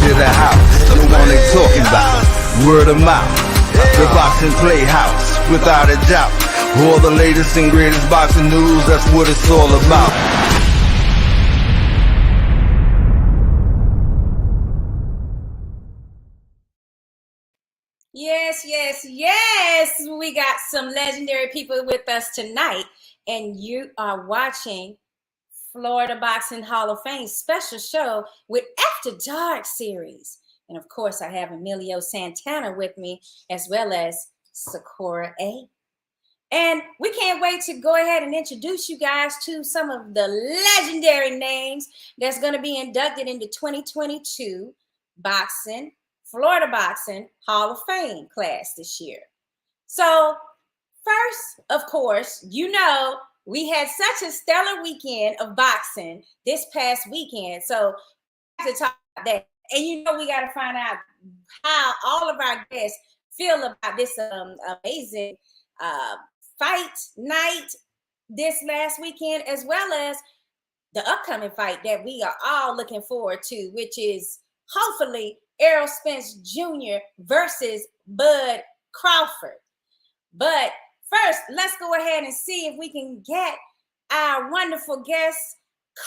clear the house. The one they talking about, word of mouth. The boxing playhouse, without a doubt. All the latest and greatest boxing news, that's what it's all about. Yes, yes, yes. We got some legendary people with us tonight, and you are watching Florida Boxing Hall of Fame special show with After Dark series. And of course, I have EMELIO Santana with me, as well as SAKURA A. And we can't wait to go ahead and introduce you guys to some of the legendary names that's going to be inducted into 2022 Florida Boxing Hall of Fame class this year. So first, of course, you know, we had such a stellar weekend of boxing this past weekend. So we have to talk about that. And you know, we got to find out how all of our guests feel about this amazing fight night this last weekend, as well as the upcoming fight that we are all looking forward to, which is hopefully Errol Spence Jr. versus Bud Crawford. But first, let's go ahead and see if we can get our wonderful guest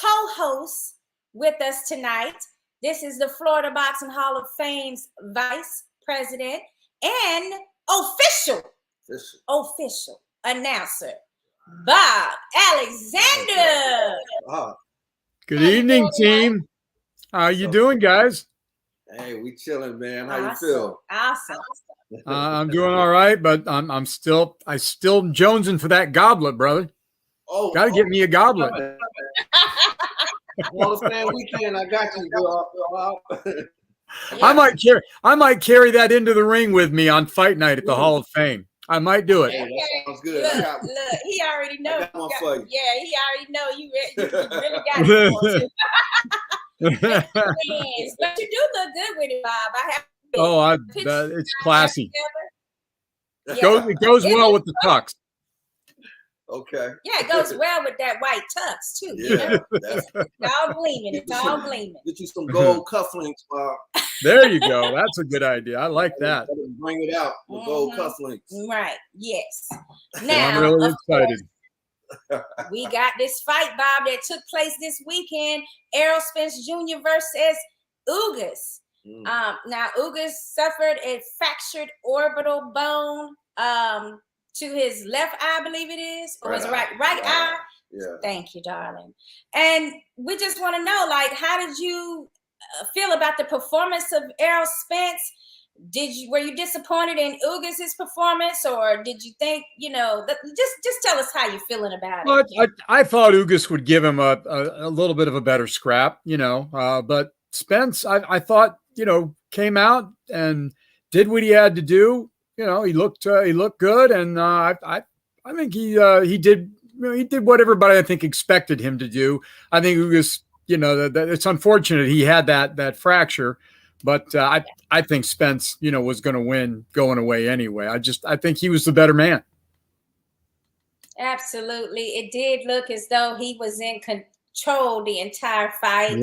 co-host with us tonight. This is the Florida Boxing Hall of Fame's Vice President and official announcer, Bob Alexander. Good evening, team. How you doing, guys? Hey, we chilling, man. How you feel? Awesome. I'm doing all right, but I'm still jonesing for that goblet, brother. Got to get me a goblet. Hall of Fame weekend, I got you, bro. Yeah. I might carry that into the ring with me on fight night at the Hall of Fame. I might do it. Hey, that sounds good. Look, he already knows. Yeah, he already know you really got it. Yes, but you do look good with it, Bob. It's classy. Yeah. It goes well with the tux. Okay. Yeah, it goes well with that white tux too. Yeah, you know? It's all gleaming. It's all gleaming. Get you some gold cufflinks, Bob. There you go. That's a good idea. I like that. Bring it out with gold cufflinks. Right. Yes. Now, now, I'm really excited. We got this fight, Bob, that took place this weekend. Errol Spence Jr. versus UGAS. Now, UGAS suffered a fractured orbital bone to his left eye, I believe it is, or his right eye. Yeah. Thank you, darling. And we just want to know, like, how did you feel about the performance of Errol Spence? Were you disappointed in UGAS's performance, or did you think, you know, just tell us how you're feeling about it? Well, I thought UGAS would give him a little bit of a better scrap, you know, but Spence, I thought, you know, came out and did what he had to do. You know, he looked good, and I think he did what everybody I think expected him to do. I think UGAS, you know, that it's unfortunate he had that fracture. But I think Spence, you know, was going to win going away anyway. I think he was the better man. Absolutely. It did look as though he was in control the entire fight.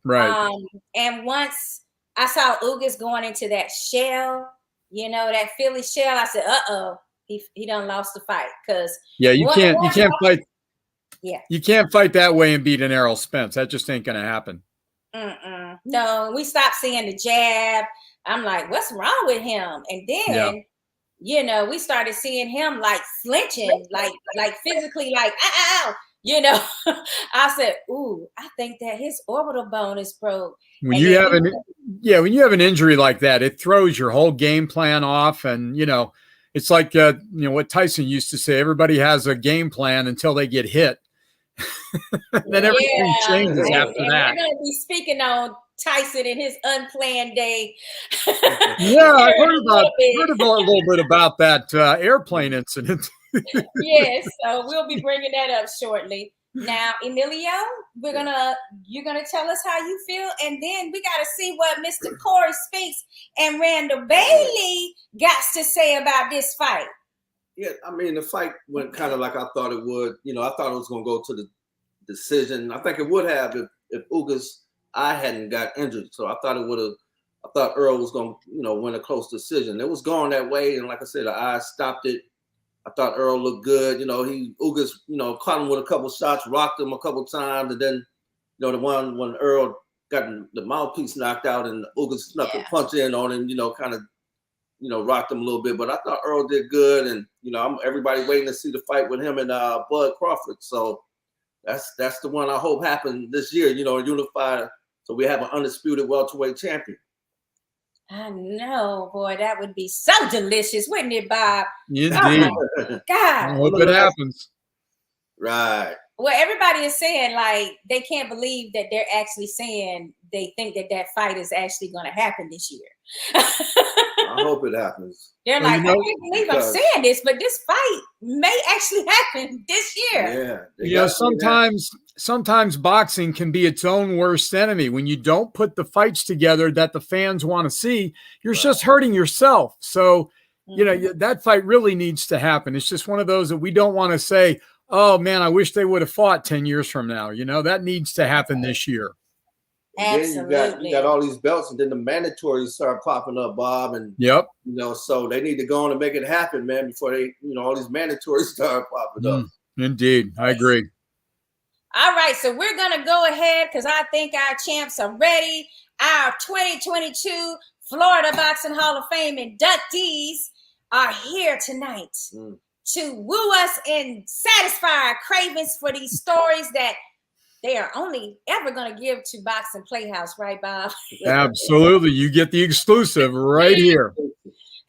Right. And once I saw UGAS going into that shell, you know, that Philly shell, I said, uh-oh, he done lost the fight. Because you can't fight. Yeah. You can't fight that way and beat an Errol Spence. That just ain't going to happen. No, we stopped seeing the jab. I'm like, what's wrong with him? And then, you know, we started seeing him like flinching, like physically, like, ow, you know. I said, ooh, I think that his orbital bone is broke. When you have an injury like that, it throws your whole game plan off. And, you know, it's like, you know, what Tyson used to say, everybody has a game plan until they get hit. Then everything changes after that. We're going to be speaking on Tyson and his unplanned day. Yeah, I heard a little bit about that airplane incident. Yes, so we'll be bringing that up shortly. Now, EMELIO, you're gonna tell us how you feel, and then we gotta see what Mr. Corey Spinks and Randall Bailey got to say about this fight. Yeah, I mean, the fight went kind of like I thought it would. You know, I thought it was going to go to the decision. I think it would have if UGAS' eye hadn't got injured. So I thought it would have thought Earl was going to, win a close decision. It was going that way, and like I said, the eyes stopped it. I thought Earl looked good. Ugas, caught him with a couple shots, rocked him a couple times, and then, the one when Earl got the mouthpiece knocked out and Ugas snuck a punch in on him, kind of, rocked him a little bit. But I thought Earl did good, and everybody waiting to see the fight with him and Bud Crawford. So that's the one I hope happened this year. Unified, so we have an undisputed welterweight champion. I know, boy, that would be so delicious, wouldn't it, Bob? Indeed. Oh, God. I hope it happens. Right. Well, everybody is saying, like, they can't believe that they're actually saying they think that fight is actually going to happen this year. I hope it happens. They're like, I can't believe I'm saying this, but this fight may actually happen this year. Yeah. Sometimes boxing can be its own worst enemy. When you don't put the fights together that the fans want to see, you're just hurting yourself. So, that fight really needs to happen. It's just one of those that we don't want to say, oh man, I wish they would have fought 10 years from now. That needs to happen this year. Absolutely. You got all these belts, and then the mandatories start popping up, Bob. And so they need to go on and make it happen, man, before they, all these mandatories start popping up. Indeed, I agree. All right, so we're gonna go ahead because I think our champs are ready. Our 2022 Florida Boxing Hall of Fame inductees are here tonight to woo us and satisfy our cravings for these stories that they are only ever going to give to Boxing Playhouse, right, Bob? Absolutely. You get the exclusive right here.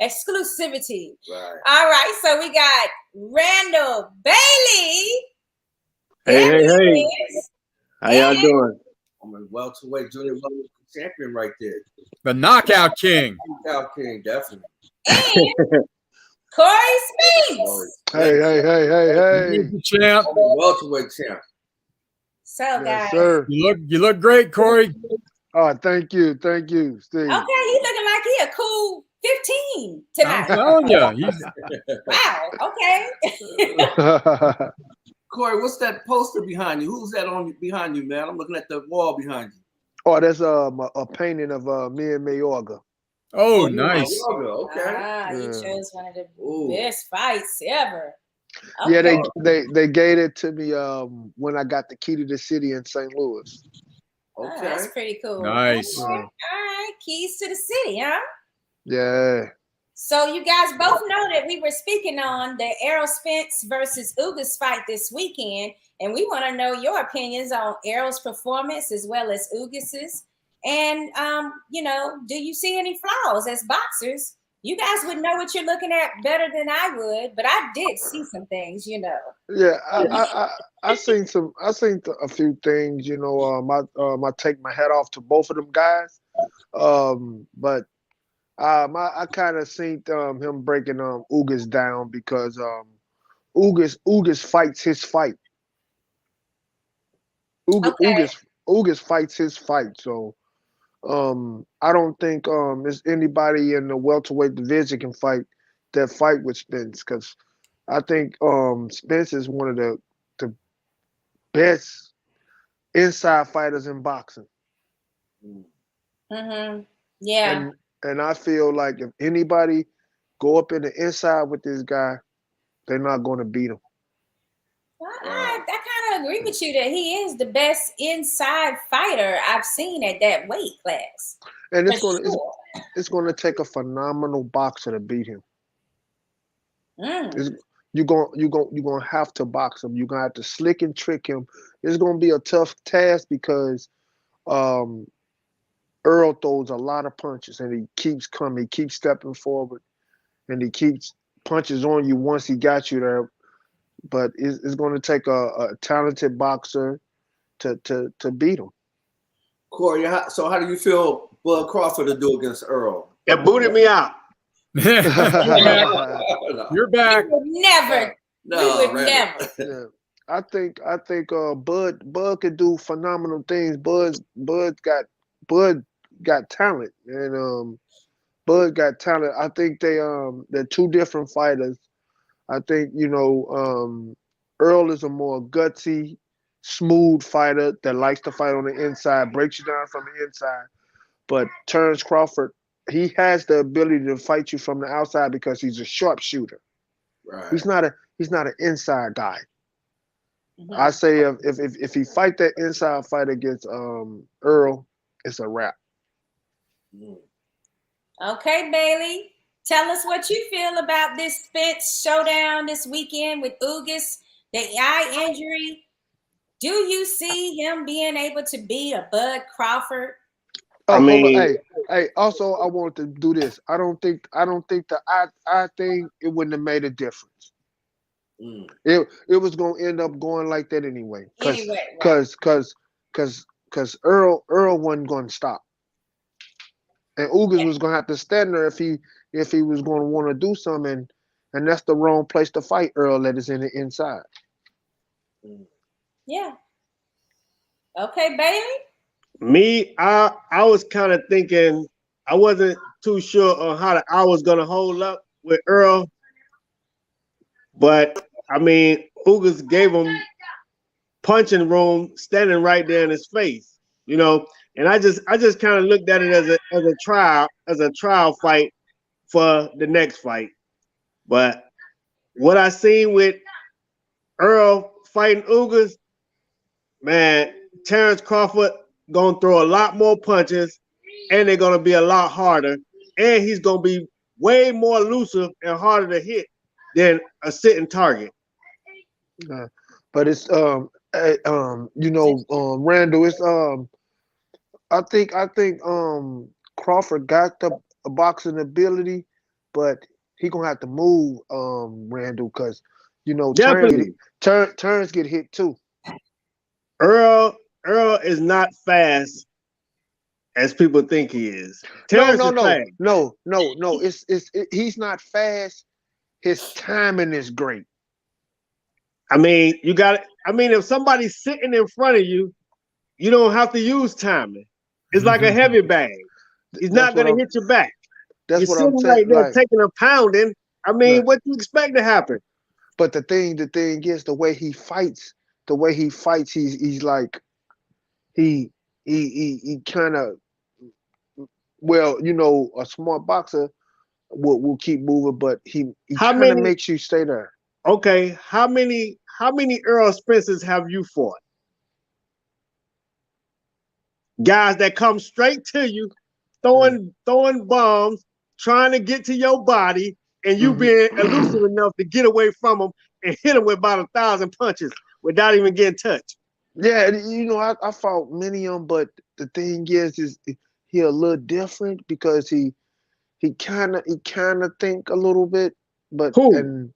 Exclusivity. Right. All right. So we got Randall Bailey. Hey. How y'all doing? I'm a welterweight junior welterweight champion right there. The Knockout King. Knockout King, definitely. And Corey Spinks. Hey. Champ. I'm a welterweight champ. So, guys. Sir. You look great, Corey. Oh, thank you, Steve. Okay, he's looking like he a cool 15 tonight. I'm telling you. Wow. Okay. Corey, what's that poster behind you? Who's that behind you, man? I'm looking at the wall behind you. Oh, that's a painting of me and Mayorga. Oh, nice. Okay. He chose one of the best fights ever. Okay. Yeah, they gave it to me when I got the key to the city in St. Louis. Okay. Oh, that's pretty cool. Nice. Okay. All right, keys to the city, huh? Yeah. So you guys both know that we were speaking on the ERROL Spinks versus UGAS fight this weekend, and we want to know your opinions on ERROL's performance as well as UGAS's. And do you see any flaws as boxers? You guys would know what you're looking at better than I would, but I did see some things, Yeah, I seen a few things, I take my hat off to both of them guys. But I kind of seen him breaking UGAS down because UGAS fights his fight. UGAS fights his fight, so I don't think there's anybody in the welterweight division can fight with Spence, because I think Spence is one of the best inside fighters in boxing. Mm-hmm. Yeah. And I feel like if anybody go up in the inside with this guy, they're not going to beat him. I kind of agree with you that he is the best inside fighter I've seen at that weight class. And it's going to take a phenomenal boxer to beat him. You're going to have to box him. You're going to have to slick and trick him. It's going to be a tough task because Earl throws a lot of punches and he keeps coming. He keeps stepping forward and he keeps punches on you once he got you there. But it's going to take a talented boxer to beat him. Corey, so how do you feel Bud Crawford to do against Earl? It booted me out. You're back. We would never. Yeah. I think Bud could do phenomenal things. Bud got talent, and Bud got talent. I think they're two different fighters. I think Earl is a more gutsy, smooth fighter that likes to fight on the inside, breaks you down from the inside. But Terrence Crawford, he has the ability to fight you from the outside because he's a sharpshooter. Right. He's not an inside guy. Mhm. I say if he fight that inside fight against Earl, it's a wrap. Mm. Okay, Bailey, tell us what you feel about this Spence showdown this weekend with UGAS, the eye injury. Do you see him being able to beat a Bud Crawford? Oh, I hold on. mean, Hey. Also, I want to do this. I don't think the I thing it wouldn't have made a difference. Mm. It was gonna end up going like that anyway. Anyway, right. Cause Earl wasn't gonna stop. And Ugas was gonna have to stand there if he was gonna want to do something, and that's the wrong place to fight Earl that is in the inside. Yeah. Okay, Bailey. me, I was kind of thinking, I wasn't too sure on how I was gonna hold up with Earl, but I mean, Ugas gave him punching room standing right there in his face, you know. And I just kind of looked at it as a trial fight for the next fight. But what I seen with Earl fighting Ugas, man, Terrence Crawford gonna throw a lot more punches, and they're gonna be a lot harder, and he's gonna be way more elusive and harder to hit than a sitting target. But it's Randall. It's I think Crawford got the boxing ability, but he gonna have to move Randall because Definitely, Terrence get hit too. Earl is not fast as people think he is. Terrence is fast. No. He's not fast. His timing is great. I mean, if somebody's sitting in front of you, you don't have to use timing. It's like a heavy bag. He's not going to hit your back. That's You're what sitting I'm right saying. there Like, taking a pounding. I mean, what do you expect to happen? but the thing is the way he fights, he's like he kind of a smart boxer will keep moving, but he kind of makes you stay there. Okay, how many Earl Spence's have you fought? Guys that come straight to you, throwing bombs, trying to get to your body, and you being elusive enough to get away from them and hit them with about 1,000 punches without even getting touched. Yeah, I fought many of them, but the thing is he a little different because he kind of think a little bit, but Who? and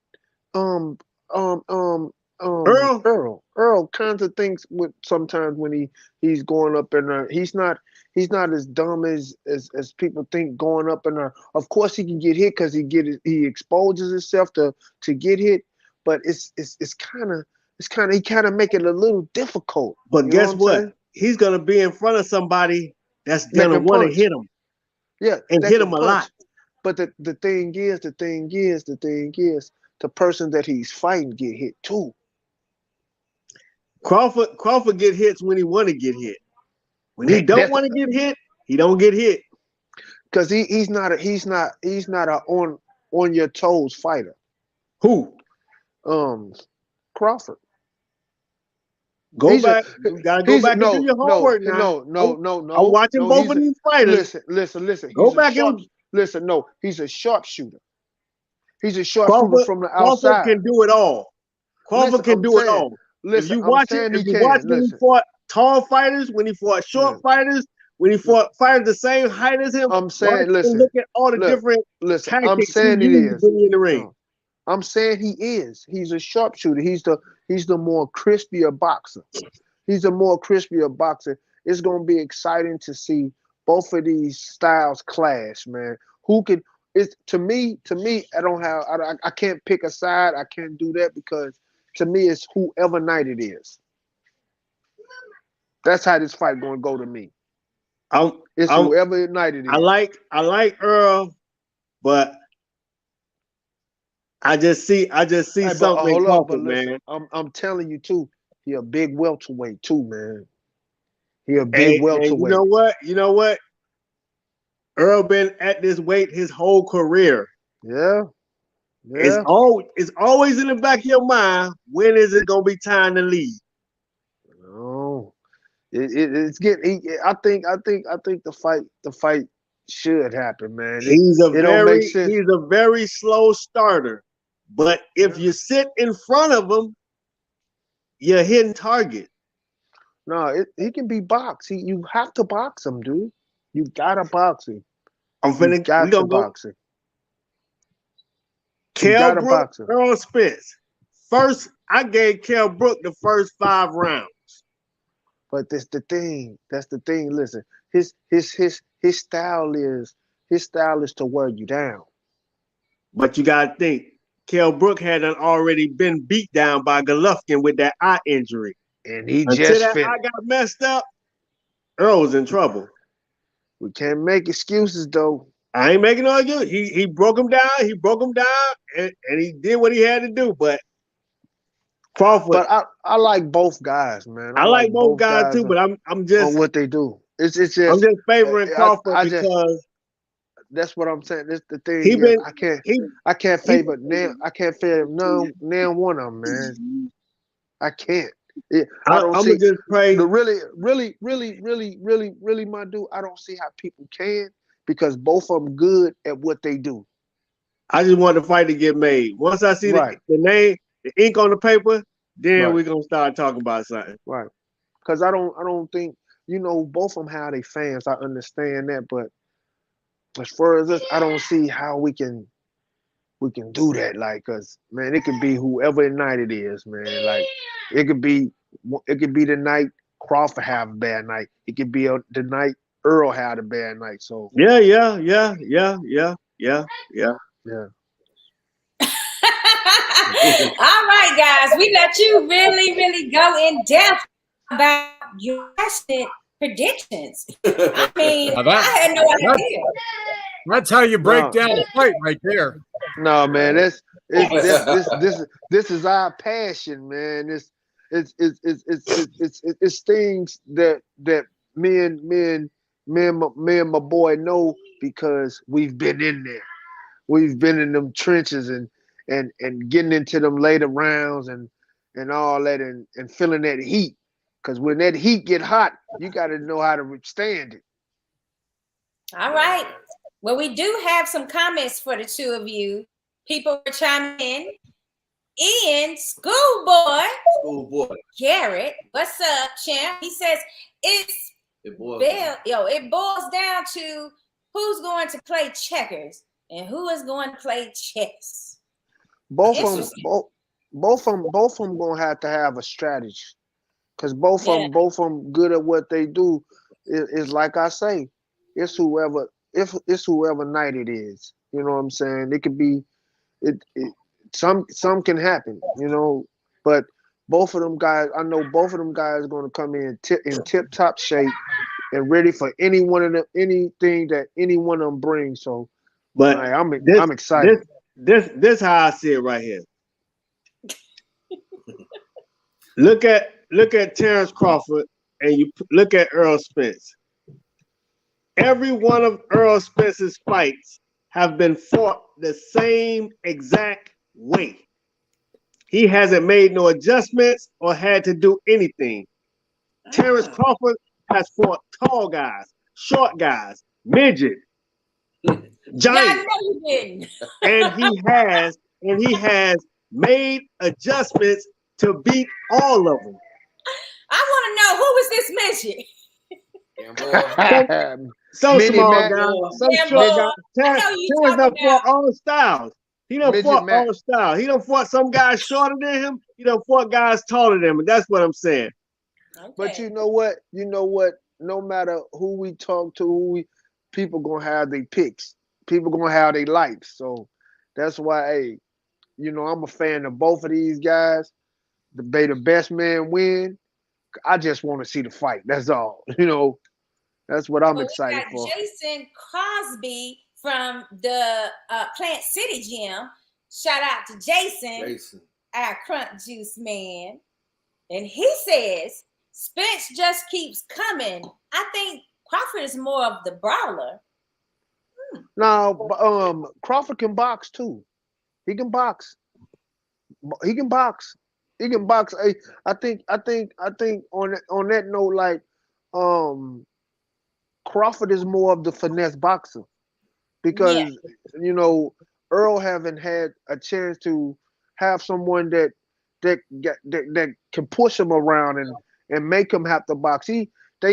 Earl? Earl kind of thinks with sometimes when he's going up in there, he's not as dumb as people think going up in there. Of course he can get hit because he exposes himself to get hit, but it's kind of he kind of make it a little difficult. But guess what? He's gonna be in front of somebody that's gonna want to hit him. Yeah, and hit him a lot. But the thing is, the person that he's fighting get hit too. Crawford get hits when he want to get hit. When he don't want to get hit, he don't get hit. Because he's not a on your toes fighter. Who? Crawford. You gotta go back and do your homework now. No. I'm watching both of these fighters. Listen. Go back and listen. No, he's a sharpshooter. He's a sharpshooter from the outside. Crawford can do it all. Crawford can do it all. If you watch when he fought tall fighters, when he fought short fighters, when he fought fighters the same height as him, I'm saying, look at all the different tactics I'm saying he uses in the ring. No. I'm saying he is. He's a sharpshooter. He's the more crispier boxer. He's a more crispier boxer. It's gonna be exciting to see both of these styles clash, man. Who can? It's to me. I can't pick a side. I can't do that because to me it's whoever night it is. That's how this fight gonna go to me. Whoever night it is. I like Earl, but I just see something in Crawford, man. I'm telling you too. He a big welterweight too, man. He a big welterweight. You know what? Earl been at this weight his whole career. Yeah. It's always in the back of your mind. When is it gonna be time to leave? No. It's getting. I think the fight should happen, man. It don't make sense. He's a very slow starter, but if you sit in front of him, you're hitting target. No, he can be boxed. You have to box him, dude. You gotta box him. We gonna box him. Kell Brook, Earl Spence. First, I gave Kell Brook the first 5 rounds. But that's the thing. Listen, his style is to wear you down. But you gotta think, Kell Brook had already been beat down by Golovkin with that eye injury. And he Until that eye got messed up, Earl was in trouble. We can't make excuses though. I ain't making no excuse. He broke him down. He broke him down, and he did what he had to do. But Crawford. But I like both guys, man. I like both guys too. But I'm just on what they do. It's just I'm just favoring Crawford because that's what I'm saying. That's the thing. I can't favor none one of them, man. I can't. I'm gonna just pray. Really, my dude. I don't see how people can, because both of them good at what they do. I just want the fight to get made. Once I see the name, the ink on the paper, then we're gonna start talking about something. Right. Because I don't think, both of them have their fans. I understand that, but as far as us, I don't see how we can do that. Like, cause man, it could be whoever night it is, man. Like, it could be the night Crawford have a bad night. It could be the night Earl had a bad night. So yeah. All right, guys, we let you really go in depth about your predictions. I mean, I had no idea. That's how you break down a fight right there. No, man, this is our passion, man. It's things that me and my boy know, because we've been in there. We've been in them trenches and getting into them later rounds and all that and feeling that heat. Because when that heat get hot, you got to know how to withstand it. All right. Well, we do have some comments for the two of you. People are chiming in. Ian, schoolboy Garrett, what's up, champ? He says it boils down to who's going to play checkers and who is going to play chess. Both of them gonna have to have a strategy, because both of them good at what they do. Is like I say, it's whoever night it is. You know what I'm saying? It could be some can happen, but both of them guys, I know both of them guys are going to come in tip top shape and ready for anything that any one of them brings. So, but I'm excited. This how I see it right here. Look at Terrence Crawford and you look at Earl Spence. Every one of Earl Spence's fights have been fought the same exact way. He hasn't made no adjustments or had to do anything. Terrence Crawford has fought tall guys, short guys, midget, giant, and he has made adjustments to beat all of them. I want to know, who is this midget? Some small guy, some short guy. Terrence done fought all styles. He done fought all styles. He done fought some guys shorter than him. He done fought guys taller than him. And that's what I'm saying. Okay. But you know what? No matter who we talk to, people gonna have their picks. People gonna have their likes. So that's why, I'm a fan of both of these guys. The best man win. I just want to see the fight. That's all. That's what I'm excited for. Jason Crosby from the Plant City Gym. Shout out to Jason, our crunch juice man. And he says, Spence just keeps coming. I think Crawford is more of the brawler. Now, Crawford can box too. He can box. He can box. He can box. I think on that note, like, Crawford is more of the finesse boxer because Earl haven't had a chance to have someone that can push him around and make him have to box. He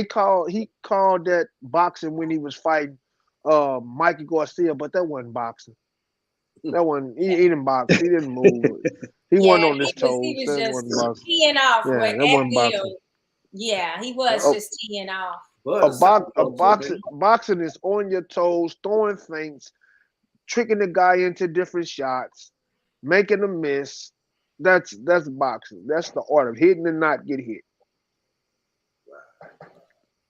called that boxing when he was fighting Mikey Garcia, but that wasn't boxing. That one he didn't box. He didn't move. He wasn't on his toes. He was That just wasn't boxing. teeing off. Yeah, Right, that wasn't boxing. Yeah, he was just teeing off. Boxing is on your toes, throwing feints, tricking the guy into different shots, making him miss. That's boxing. That's the art of hitting and not get hit.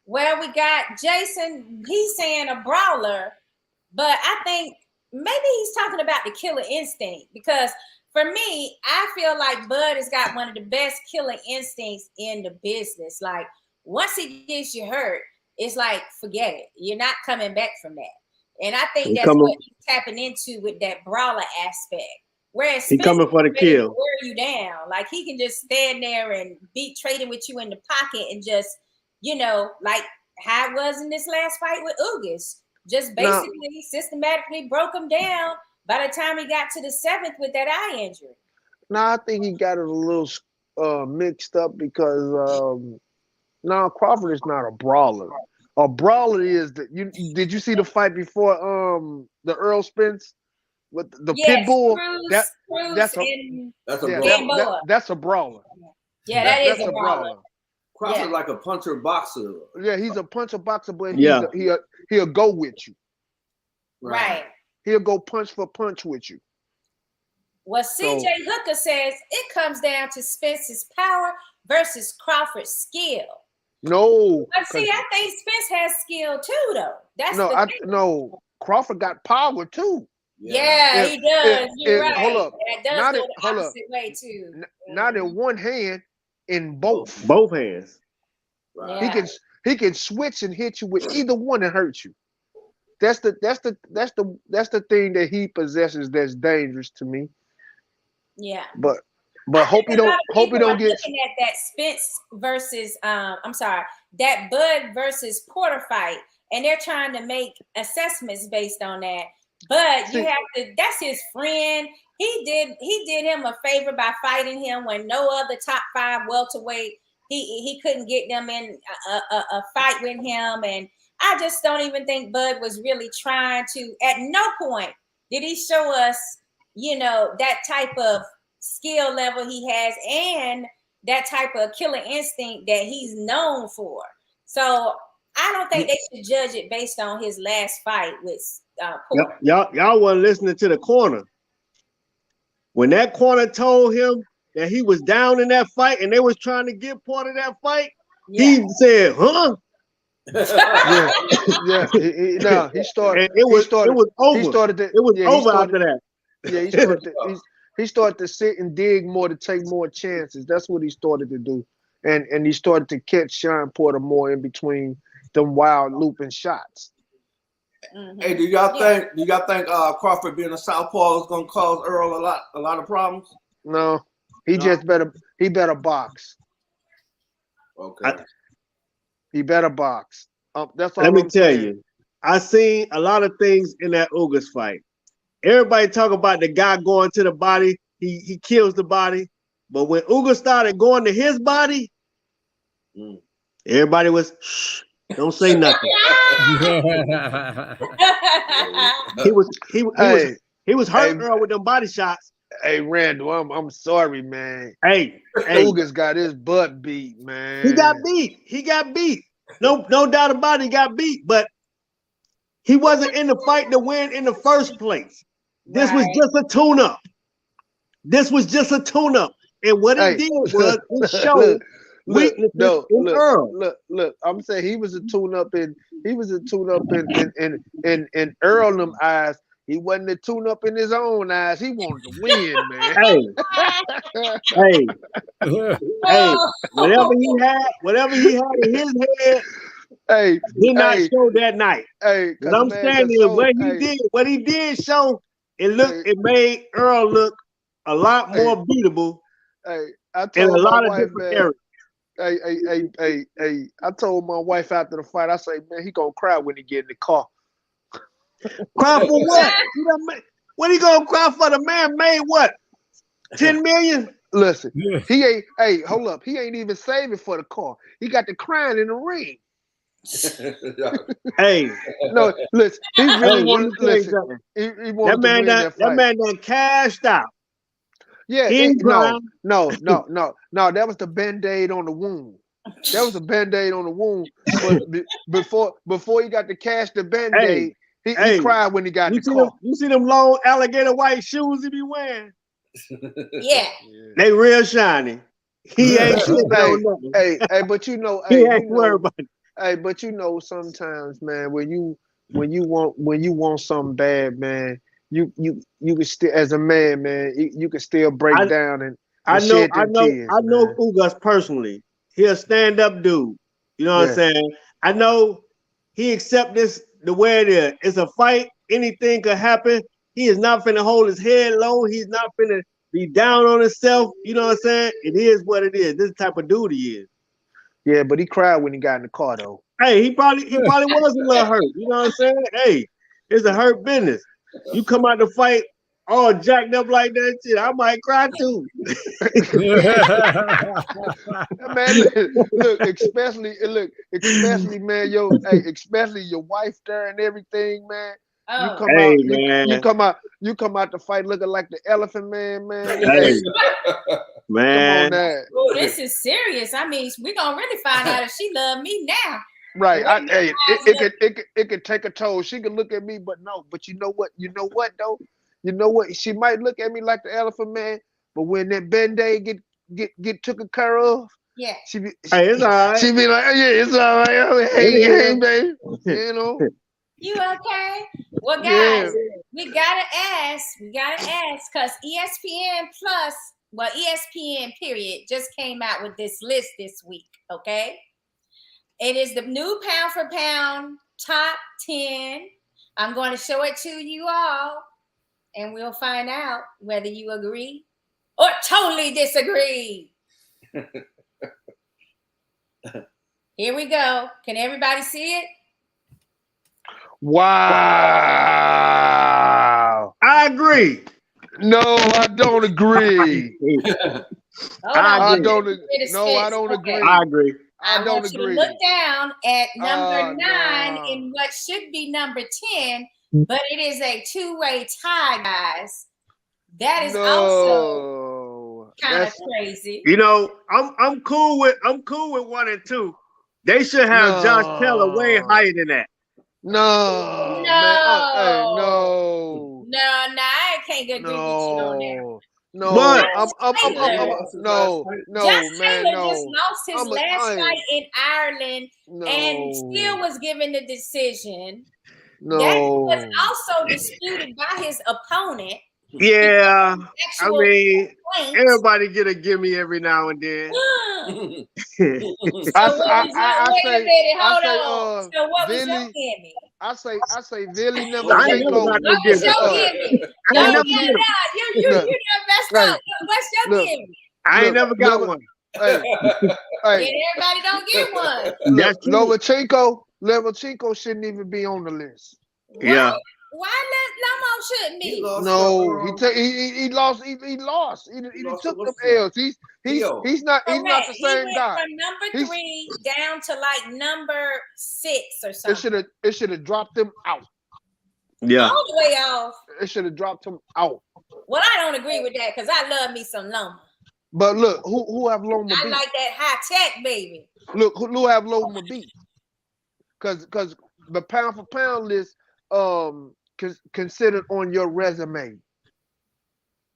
Well, we got Jason. He's saying a brawler, but I think maybe he's talking about the killer instinct, because for me, I feel like Bud has got one of the best killer instincts in the business. Like, once he gets you hurt, it's like, forget it. You're not coming back from that. And I think that's what he's tapping into with that brawler aspect. Whereas he coming for the kill. Wear you down. Like, he can just stand there and be trading with you in the pocket and just, like how it was in this last fight with UGAS. Just basically systematically broke him down by the time he got to the 7th with that eye injury. No, I think he got it a little mixed up because Crawford is not a brawler. A brawler is did you see the fight before the Earl Spence with the pit bull? That's a brawler. Yeah, that is a brawler. Crawford like a puncher boxer. Yeah, he's a puncher boxer, but he'll go with you. Right. He'll go punch for punch with you. Well, CJ Hooker says it comes down to Spence's power versus Crawford's skill. No. But see, I think Spence has skill too, though. No. Crawford got power too. Yeah, he does. You're right. Hold up. That does go the opposite way too. Not in one hand, in both. Both hands. Right. Yeah. He can switch and hit you with either one and hurt you. That's the thing that he possesses that's dangerous to me. Yeah. But hope you don't get looking at that Spence versus that Bud versus Porter fight, and they're trying to make assessments based on that. But you have to, that's his friend. He did him a favor by fighting him when no other top 5 welterweight, he couldn't get them in a fight with him. And I just don't even think Bud was really trying to, at no point did he show us, that type of skill level he has and that type of killer instinct that he's known for. So I don't think they should judge it based on his last fight with Porter. Y'all weren't listening to the corner. When that corner told him that he was down in that fight and they was trying to give Porter that fight, he said, "Huh?" He started. It was over. It was over after that. Yeah, he started to sit and dig more, to take more chances. That's what he started to do, and he started to catch Sean Porter more in between them wild looping shots. Mm-hmm. Hey, do y'all think Crawford being a southpaw is gonna cause Earl a lot of problems? No, he better box. Okay. He better box. That's all. Let me tell you, I seen a lot of things in that UGAS fight. Everybody talk about the guy going to the body, he kills the body. But when UGAS started going to his body, everybody was, shh, don't say nothing. he was hurting Earl with them body shots. Hey, Randall, I'm sorry, man. Hey, UGAS got his butt beat, man. He got beat. No doubt about it, he got beat, but he wasn't in the fight to win in the first place. This was just a tune-up. And what it did was it showed weaknesses in Earl. Look, I'm saying he was a tune-up in Earl them eyes. He wasn't a tune-up in his own eyes. He wanted to win, man. Hey, whatever he had in his head, Hey, did not hey, show that night. hey, What I'm saying is what he did show, it made Earl look a lot more beatable. Hey, I in a told my lot of wife, different man. areas. Hey, I told my wife after the fight, I say, man, he gonna cry when he get in the car. Cry for what? What he gonna cry for? The man made what? 10 million? Listen, he ain't. Hey, hold up. He ain't even saving for the car. He got the crying in the ring. Hey, No, listen. He really wanted. let me tell you Listen, something. he wanted to win that fight. That man done cashed out. Yeah, no. That was the band-aid on the wound. That was a band-aid on the wound. But before he got to cash the band-aid, he cried when he got in the car. You see them long alligator white shoes he be wearing? Yeah. They real shiny. He ain't slipping on nothing. Hey, but you know, he ain't worried about it. Hey, but you know, sometimes, man, when you want something bad, man, you can still, as a man, you can still break down and shed them tears. I know UGAS personally. He a stand-up dude. You know what I'm saying? I know he accept this the way it is. It's a fight. Anything could happen. He is not finna hold his head low. He's not finna be down on himself. You know what I'm saying? It is what it is. This type of dude he is. Yeah, but he cried when he got in the car, though. Hey, he probably was a little hurt. You know what I'm saying? Hey, it's a hurt business. You come out to fight all jacked up like that shit, I might cry too. Man, look, especially, man, especially your wife there and everything, man. You come out to fight looking like the elephant man, man. Hey, Come man. on, now. Oh, this is serious. I mean, we're gonna really find out if she love me now. Right. It could take a toll. She could look at me, but no. But you know what? Though? You know what? She might look at me like the elephant man, but when that band-aid get taken care of, she be it's all right. She be like, oh, yeah, it's all right. Hey, baby. You know. You okay? Well, guys, we gotta ask, because ESPN Plus, ESPN period, just came out with this list this week. Okay, it is the new pound for pound top 10. I'm going to show it to you all, and we'll find out whether you agree or totally disagree. Here we go. Can everybody see it? Wow. I agree. No, I don't agree. I don't agree. I agree. I don't agree. Look down at number 9 in what should be number 10, but it is a two-way tie, guys. That is also kind of crazy. You know, I'm cool with 1 and 2. They should have Josh Taylor way higher than that. No, man. No, I can't agree with you on that. No, Josh man, Taylor just lost his last fight in Ireland and still was given the decision. No. That was also disputed by his opponent. Yeah, I mean, everybody get a gimme every now and then. Wait a minute, hold on. So what was your gimme? I say Billy never What was your gimme? You done messed up. What's your gimme? I ain't never got one. Hey, everybody don't get one. Lomachenko shouldn't even be on the list. Yeah. Why Lomo shouldn't be? He lost. He took them L's. He's not the same guy. From number 3 down to like number 6 or something. It should have dropped them out. Yeah. All the way off. It should have dropped him out. Well, I don't agree with that because I love me some Loma. But look, who have Loma beat? I like that high tech, baby. Look, who have Loma beat? Because the pound for pound list considered on your resume.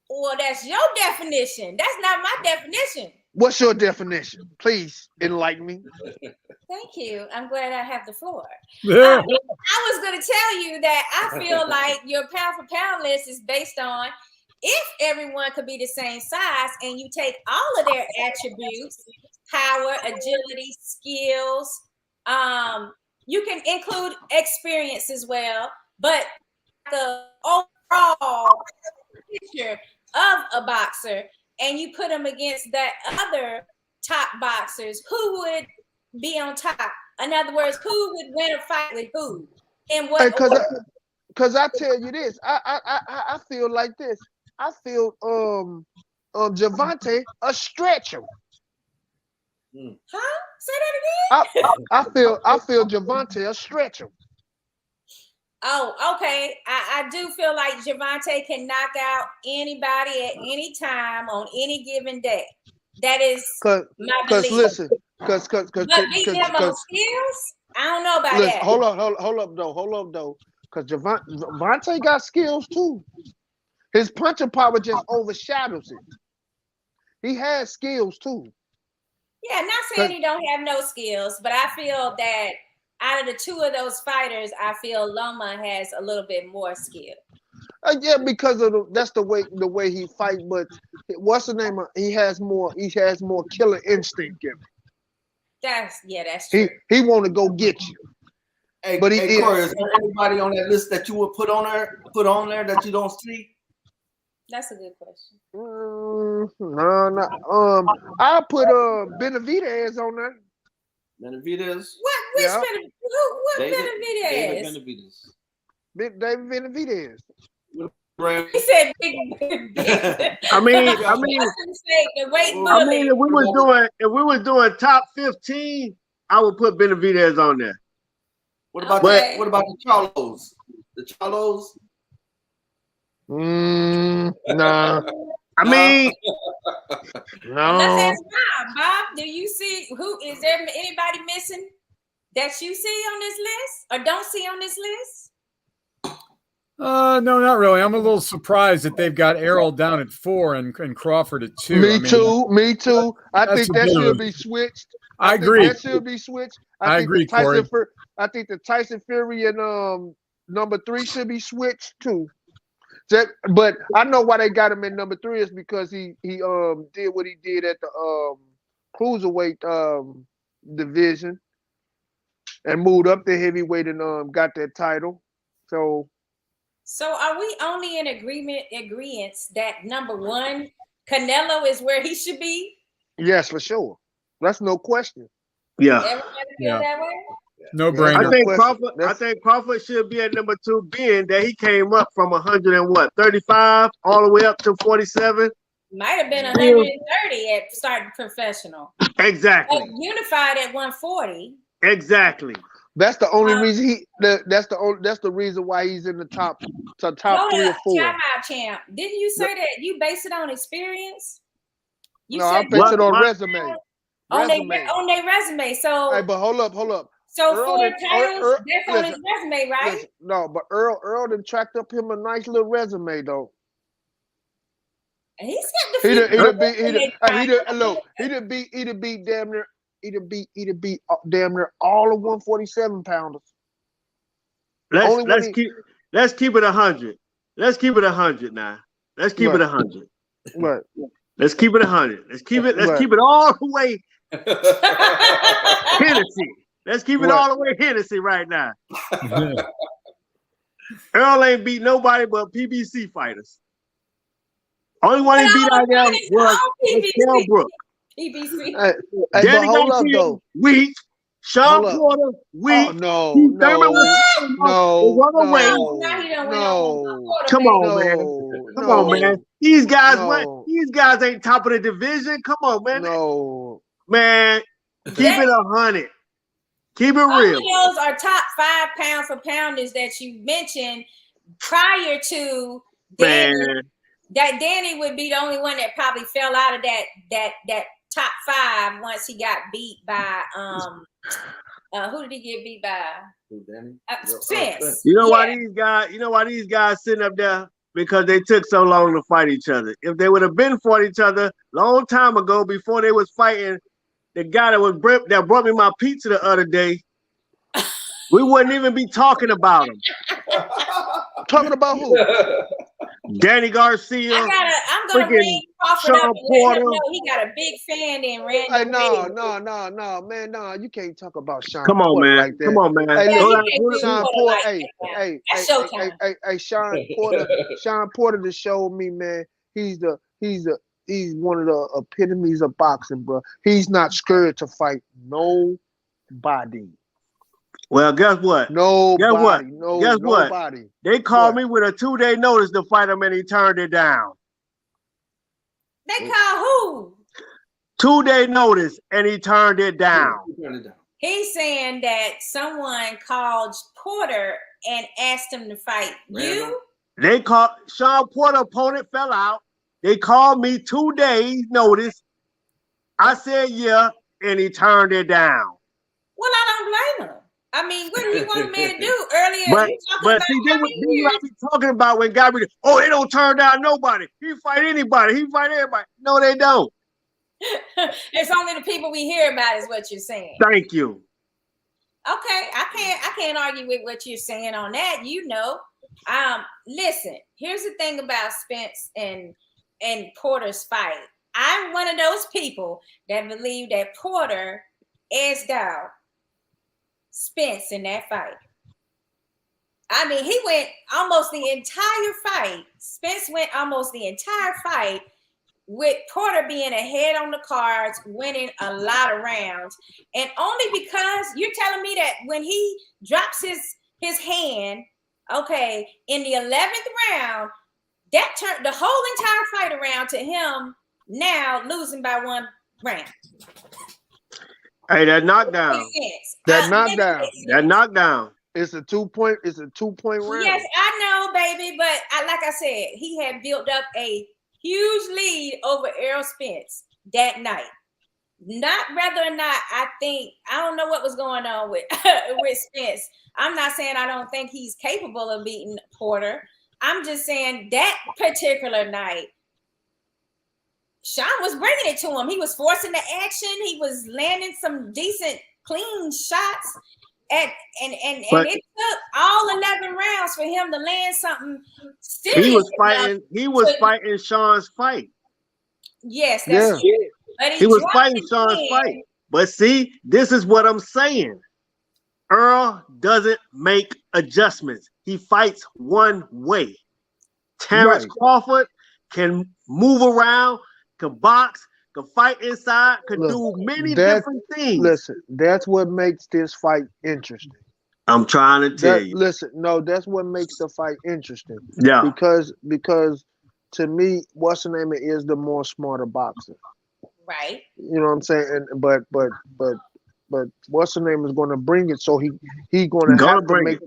Well, that's your definition. That's not my definition. What's your definition? Please enlighten me. Thank you. I'm glad I have the floor. I was going to tell you that I feel like your pound for pound list is based on if everyone could be the same size and you take all of their attributes, power, agility, skills, You can include experience as well, but the overall picture of a boxer, and you put them against that other top boxers, who would be on top? In other words, who would win a fight with who? And what? Because I tell you this, I feel like this. I feel Javante a stretcher. Huh? Say that again. I feel Javante a stretcher. Oh, okay. I do feel like Javante can knock out anybody at any time on any given day. That is my belief. Because listen, because but beating him on skills, I don't know about that. Hold up though. Because Javante got skills too. His punching power just overshadows it. He has skills too. Yeah, I'm not saying he don't have no skills, but I feel that out of the two of those fighters, I feel Loma has a little bit more skill. Yeah, because of that's the way he fight. But what's the name? He has more killer instinct in him. That's true. He want to go get you. Hey, but Corey, is there anybody on that list that you would put on there that you don't see? That's a good question. No. I'll put Benavidez on there. Benavidez? What? Which Benavidez? David Benavidez. He said big. I mean, if we was doing top 15, I would put Benavidez on there. What about the Charlos? The Charlos? Nah. I mean, no. Let's ask Bob. Bob, do you see is there anybody missing that you see on this list or don't see on this list? No, not really. I'm a little surprised that they've got Errol down at 4 and Crawford at 2. Me too. I think that should be switched. I agree. That should be switched. I agree, Corey. I think the Tyson Fury and number 3 should be switched too. But I know why they got him in number 3 is because he did what he did at the cruiserweight division and moved up the heavyweight and got that title. So are we only in agreement that number 1, Canelo is where he should be? Yes, for sure. That's no question. Yeah. Everybody feel that way? No brainer. I think Crawford should be at number 2, being that he came up from 135 all the way up to 47. Might have been 130 at starting professional. Exactly. But unified at 140. Exactly. That's the only reason that's the reason why he's in the top 3 or 4. Time out, champ. Didn't you say that you base it on experience? I base it on resume. On their resume. So hey, but hold up. So Earl 4 titles, that's on his resume, right? Listen, no, but Earl done tracked up him a nice little resume though. And he's got the he'd beat damn near all of 147 pounders. Let's keep it 100. Let's keep it 100 now. Let's keep it 100. What? Let's keep it 100. Let's keep it all the way Hennessy. Let's keep it all the way Hennessy right now. Earl ain't beat nobody but PBC fighters. Only one he beat out there was Kell Brook. PBC. Danny Garcia, weak. Sean Porter, weak. No. Come on, man. These guys ain't top of the division. Come on, man. No. Man, keep it 100. Keep it real. All of those are top 5 pound for pounders that you mentioned prior to Danny. Man. That Danny would be the only one that probably fell out of that top 5 once he got beat by who did he get beat by? Danny? Spinks. You know why these guys sitting up there? Because they took so long to fight each other. If they would have been fought each other long time ago before they was fighting the guy that brought me my pizza the other day, we wouldn't even be talking about him. Talking about who? Danny Garcia. I'm gonna freaking ring Crawford Sean up and let him Porter. know he got a big fan in Randy. Hey, no, man, no, you can't talk about Sean Come on, Porter man. like that. Come on, man. Hey, Yeah, look, you can't Sean Porter Porter, like hey, that. hey, That's hey, showtime. hey, Sean Porter just showed me, man, he's one of the epitomes of boxing, bro. He's not scared to fight nobody. Well, guess what? Nobody. Guess what? Nobody. They called me with a 2-day notice to fight him, and he turned it down. They call who? 2-day notice, and he turned it down. He's saying that someone called Porter and asked him to fight you. They called Sean Porter opponent fell out. They called me 2 days notice. I said yeah, and he turned it down. Well, I don't blame him. I mean, what did he want a man to do earlier? But see, this is what I be talking about when guys be, oh, they don't turn down nobody. He fight anybody. He fight everybody. No, they don't. It's only the people we hear about is what you're saying. Thank you. Okay, I can't argue with what you're saying on that. You know, listen. Here's the thing about Spence and Porter's fight. I'm one of those people that believe that Porter edged out Spence in that fight. I mean, he went almost the entire fight. Spence went almost the entire fight with Porter being ahead on the cards, winning a lot of rounds. And only because you're telling me that when he drops his hand, okay, in the 11th round, that turned the whole entire fight around to him now losing by 1 round. Hey, that knockdown. That knockdown. It's a 2-point. It's a 2-point round. Yes, I know, baby. But like I said, he had built up a huge lead over Errol Spence that night. Not whether or not I don't know what was going on with Spence. I'm not saying I don't think he's capable of beating Porter. I'm just saying that particular night, Sean was bringing it to him. He was forcing the action. He was landing some decent, clean shots. And it took all 11 rounds for him to land something serious. He was fighting Sean's fight. Yes, that's true. But he was fighting Sean's fight. But see, this is what I'm saying. Earl doesn't make adjustments. He fights one way. Terrence Crawford can move around, can box, can fight inside, can do many different things. Listen, that's what makes this fight interesting. I'm trying to tell you. Listen, no, that's what makes the fight interesting. Yeah. Because to me, what's the name is the more smarter boxer. Right. You know what I'm saying? And but what's the name is going to bring it, so he's going to have to make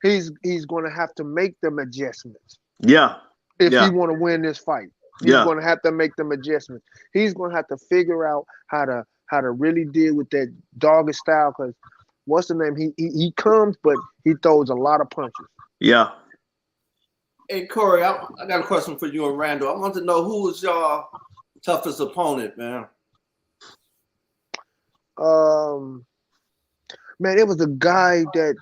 he's going to have to make them adjustments. Yeah. If he want to win this fight, he's going to have to make them adjustments. He's going to have to figure out how to really deal with that doggy style, because what's the name? He comes, but he throws a lot of punches. Yeah. Hey Corey, I got a question for you and Randall. I want to know who was your toughest opponent, man. Man, it was a guy that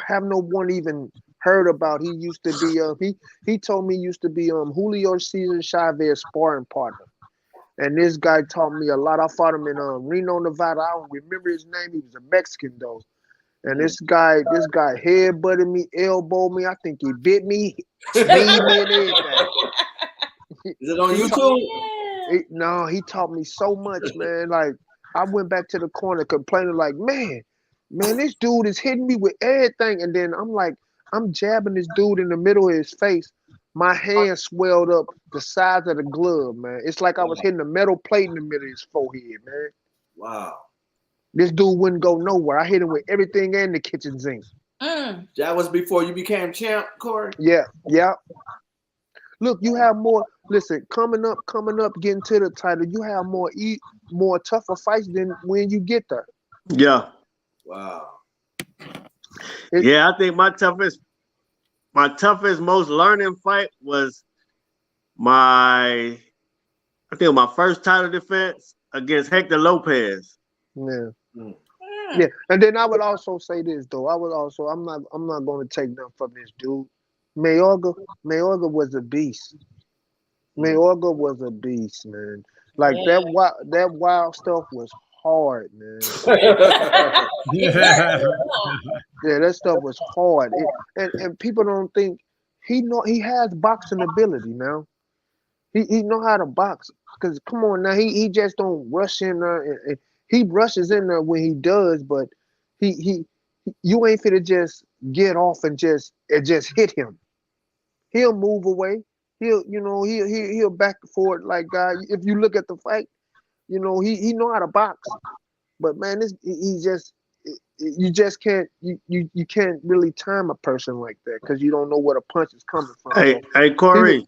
have no one even heard about. He used to be he told me he used to be Julio Cesar Chavez sparring partner. And this guy taught me a lot. I fought him in Reno, Nevada. I don't remember his name. He was a Mexican though. And this guy headbutted me, elbowed me. I think he bit me, kneed me and everything. Is it on YouTube? No, he taught me so much, man. Like, I went back to the corner complaining like, man, this dude is hitting me with everything. And then I'm jabbing this dude in the middle of his face. My hand swelled up the size of the glove, man. It's like I was hitting a metal plate in the middle of his forehead, man. Wow. This dude wouldn't go nowhere. I hit him with everything and the kitchen sink. That was before you became champ, Corey? Yeah. Look, you have more. Listen, coming up, getting to the title, you have more tougher fights than when you get there. Yeah. Wow. I think my toughest, most learning fight was my first title defense against Hector Lopez. Yeah. Yeah, and then I would also say this though. I'm not going to take nothing from this dude. Mayorga was a beast. Mayorga was a beast, man. Like Yeah. that wild stuff was hard, man. It worked. Yeah, that stuff was hard. And people don't think he has boxing ability now. He know how to box. Cause come on now, he just don't rush in there. And he rushes in there when he does, but he you ain't finna just get off and just hit him. He'll move away. He'll back and forth like guy. If you look at the fight, he know how to box. But man, you just can't you can't really time a person like that because you don't know where the punch is coming from. Hey, Corey,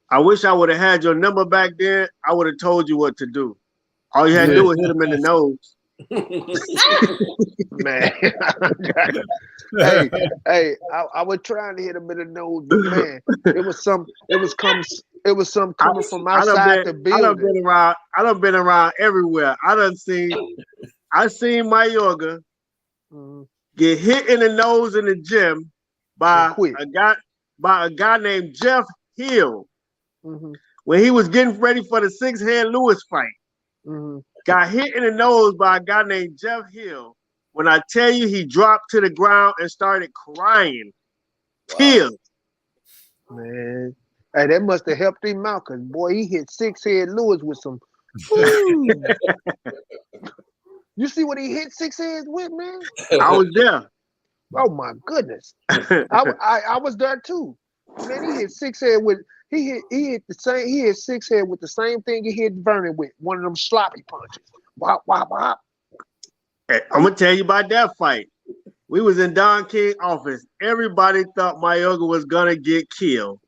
I wish I would have had your number back then. I would have told you what to do. All you had to do was hit him in the nose. Man, I was trying to hit him in the nose, but man, it was some coming from outside the building. I done been around everywhere. I seen Mayorga get hit in the nose in the gym by a guy named Jeff Hill when he was getting ready for the 6-head Lewis fight. Got hit in the nose by a guy named Jeff Hill. When I tell you, he dropped to the ground and started crying. Tears. Man. Hey, that must have helped him out because, boy, he hit 6-head Lewis with some. You see what he hit 6 heads with, man? I was there. Oh, my goodness. I was there, too. Man, he hit 6-head with. He hit 6-head with the same thing he hit Vernon with, one of them sloppy punches. Wop, wop, wop. Hey, I'm gonna tell you about that fight. We was in Don King's office. Everybody thought Mayorga was gonna get killed.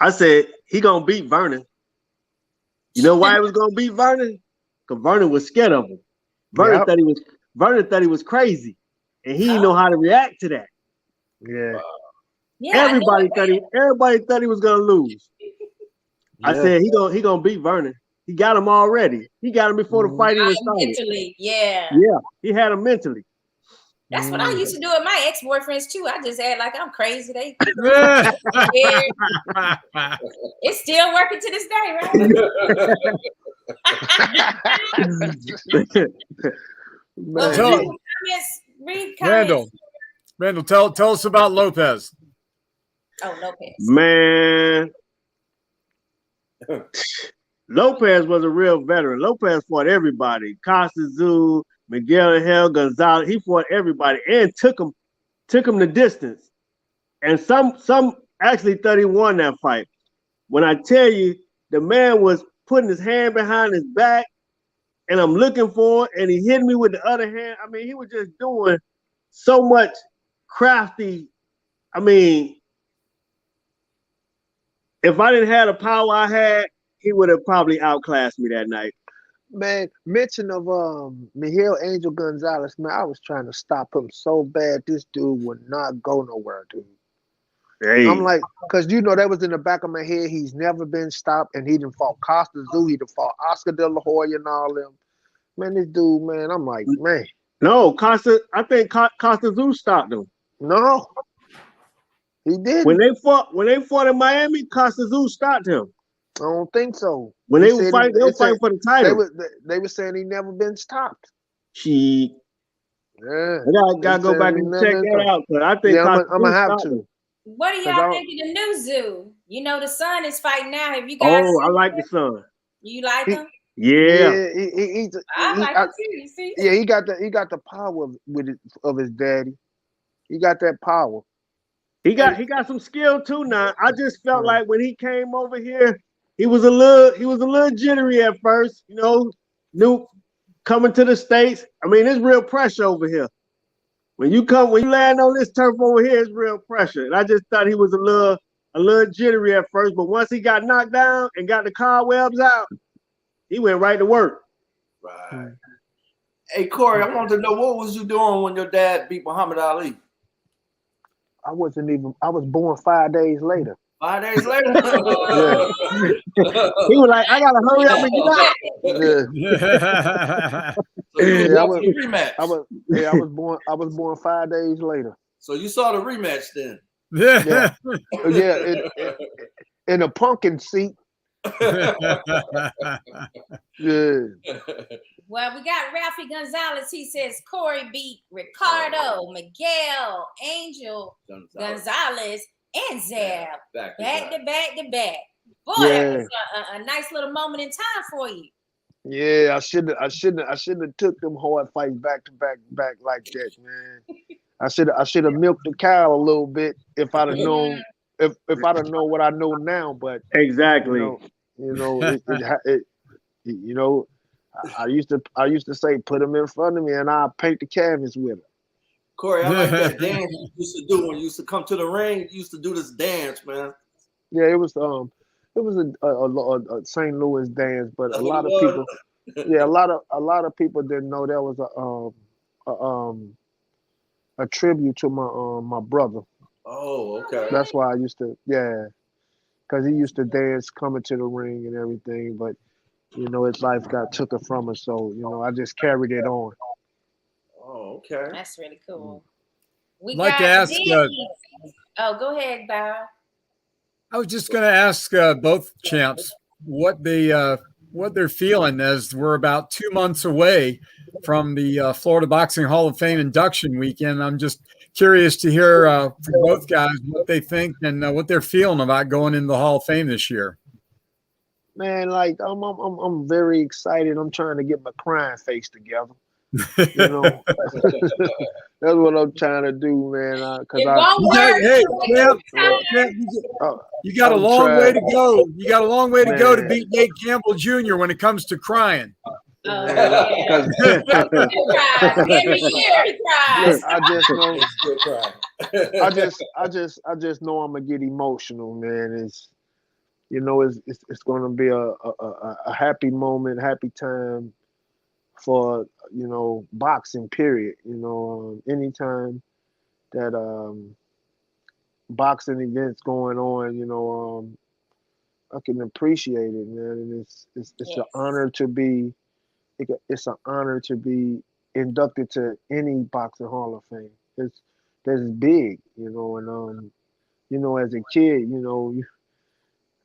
I said he gonna beat Vernon. You know why he was gonna beat Vernon? Because Vernon was scared of him. Vernon thought he was crazy, and he didn't know how to react to that. Yeah. Yeah, everybody thought he was gonna lose. I said he gonna beat Vernon. He got him already. He got him before the fight even started. Mentally, yeah. Yeah, he had him mentally. That's what I used to do with my ex-boyfriends too. I just act like I'm crazy. It's still working to this day, right? Read comments. Randall, tell us about Lopez. Oh, Lopez. Man. Lopez was a real veteran. Lopez fought everybody. Costa, Miguel Angel, Gonzalez. He fought everybody and took him the distance. And some actually thought he won that fight. When I tell you, the man was putting his hand behind his back, and I'm looking for it, and he hit me with the other hand. I mean, he was just doing so much crafty. I mean, if I didn't have the power I had, he would have probably outclassed me that night. Man, mention of Miguel Angel Gonzalez, man, I was trying to stop him so bad. This dude would not go nowhere, dude. Hey. I'm like, because that was in the back of my head. He's never been stopped, and he done fought Costa, he done fought Oscar De La Hoya and all them. Man, this dude, man, I'm like, man. No, I think Costa stopped him. No, he did. When they fought in Miami, Costa stopped him. I don't think so. When they were fighting for the title. They were saying he never been stopped. Yeah. I gotta go back and check that out. But I think I'm gonna have to. What do y'all think of the new Zoo? You know the Son is fighting now. Have you guys? I like the Son. You like him? Yeah. I like him too. You see? Yeah, he got the power of his daddy. He got that power. He got some skill too now. I just felt like when he came over here, he was a little jittery at first, new coming to the States. I mean, it's real pressure over here. When you land on this turf over here, it's real pressure. And I just thought he was a little jittery at first, but once he got knocked down and got the cobwebs out, he went right to work. Right. Hey, Corey, I wanted to know, what was you doing when your dad beat Muhammad Ali? I was born 5 days later. 5 days later? Yeah. He was like, I gotta hurry up and get out. Rematch. I was born 5 days later. So you saw the rematch then? Yeah, yeah, in a pumpkin seat. Yeah. Well, we got Ralphie Gonzalez. He says Corey beat Ricardo, Miguel, Angel, Gonzalez, and Zeb back to back. Boy, that was a nice little moment in time for you. Yeah, I shouldn't have took them hard fights back to back like that, man. I should have milked the cow a little bit if I'd have known if I'd have known what I know now. But exactly, I used to say put them in front of me and I'll paint the canvas with them. Corey, I like that dance you used to do when you used to come to the ring. You used to do this dance, man. Yeah, it was a St. Louis dance, but a lot of people, yeah, a lot of people didn't know that was a tribute to my brother. Oh, okay. That's why I used to, yeah, because he used to dance coming to the ring and everything, but his life got took it from us, so I just carried it on. Oh, okay. That's really cool. We like got to ask. Oh, go ahead, Bob. I was just going to ask both champs what they're feeling as we're about 2 months away from the Florida Boxing Hall of Fame induction weekend. I'm just curious to hear from both guys what they think and what they're feeling about going in the Hall of Fame this year. Man, like I'm very excited. I'm trying to get my crying face together. That's what I'm trying to do, man. Because you got a long way to go. You got a long way to go to beat Nate Campbell Jr. when it comes to crying. Every year he cries. I just know I'm gonna get emotional, man. It's gonna be a happy moment, happy time for boxing, period. Anytime that boxing events going on, I can appreciate it, man. And it's an honor to be inducted to any boxing Hall of Fame. That's big, and as a kid,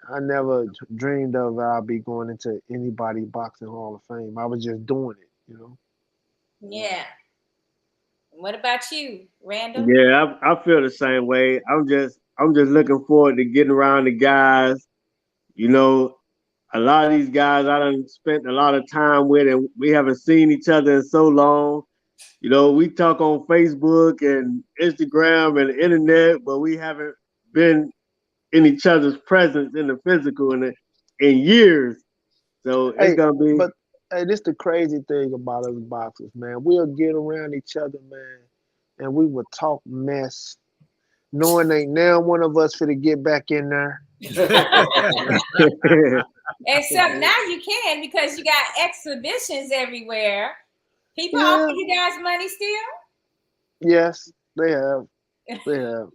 I never dreamed of I'll be going into anybody boxing Hall of Fame. I was just doing it, Yeah. What about you, Randall? Yeah, I feel the same way. I'm just looking forward to getting around the guys. A lot of these guys I done spent a lot of time with, and we haven't seen each other in so long. We talk on Facebook and Instagram and the internet, but we haven't been in each other's presence in the physical in years. So it's gonna be. But hey, this the crazy thing about us boxers, man. We'll get around each other, man, and we will talk mess, knowing ain't now one of us finna get back in there. Except now you can, because you got exhibitions everywhere. People offer you guys money still? Yes, they have. They have.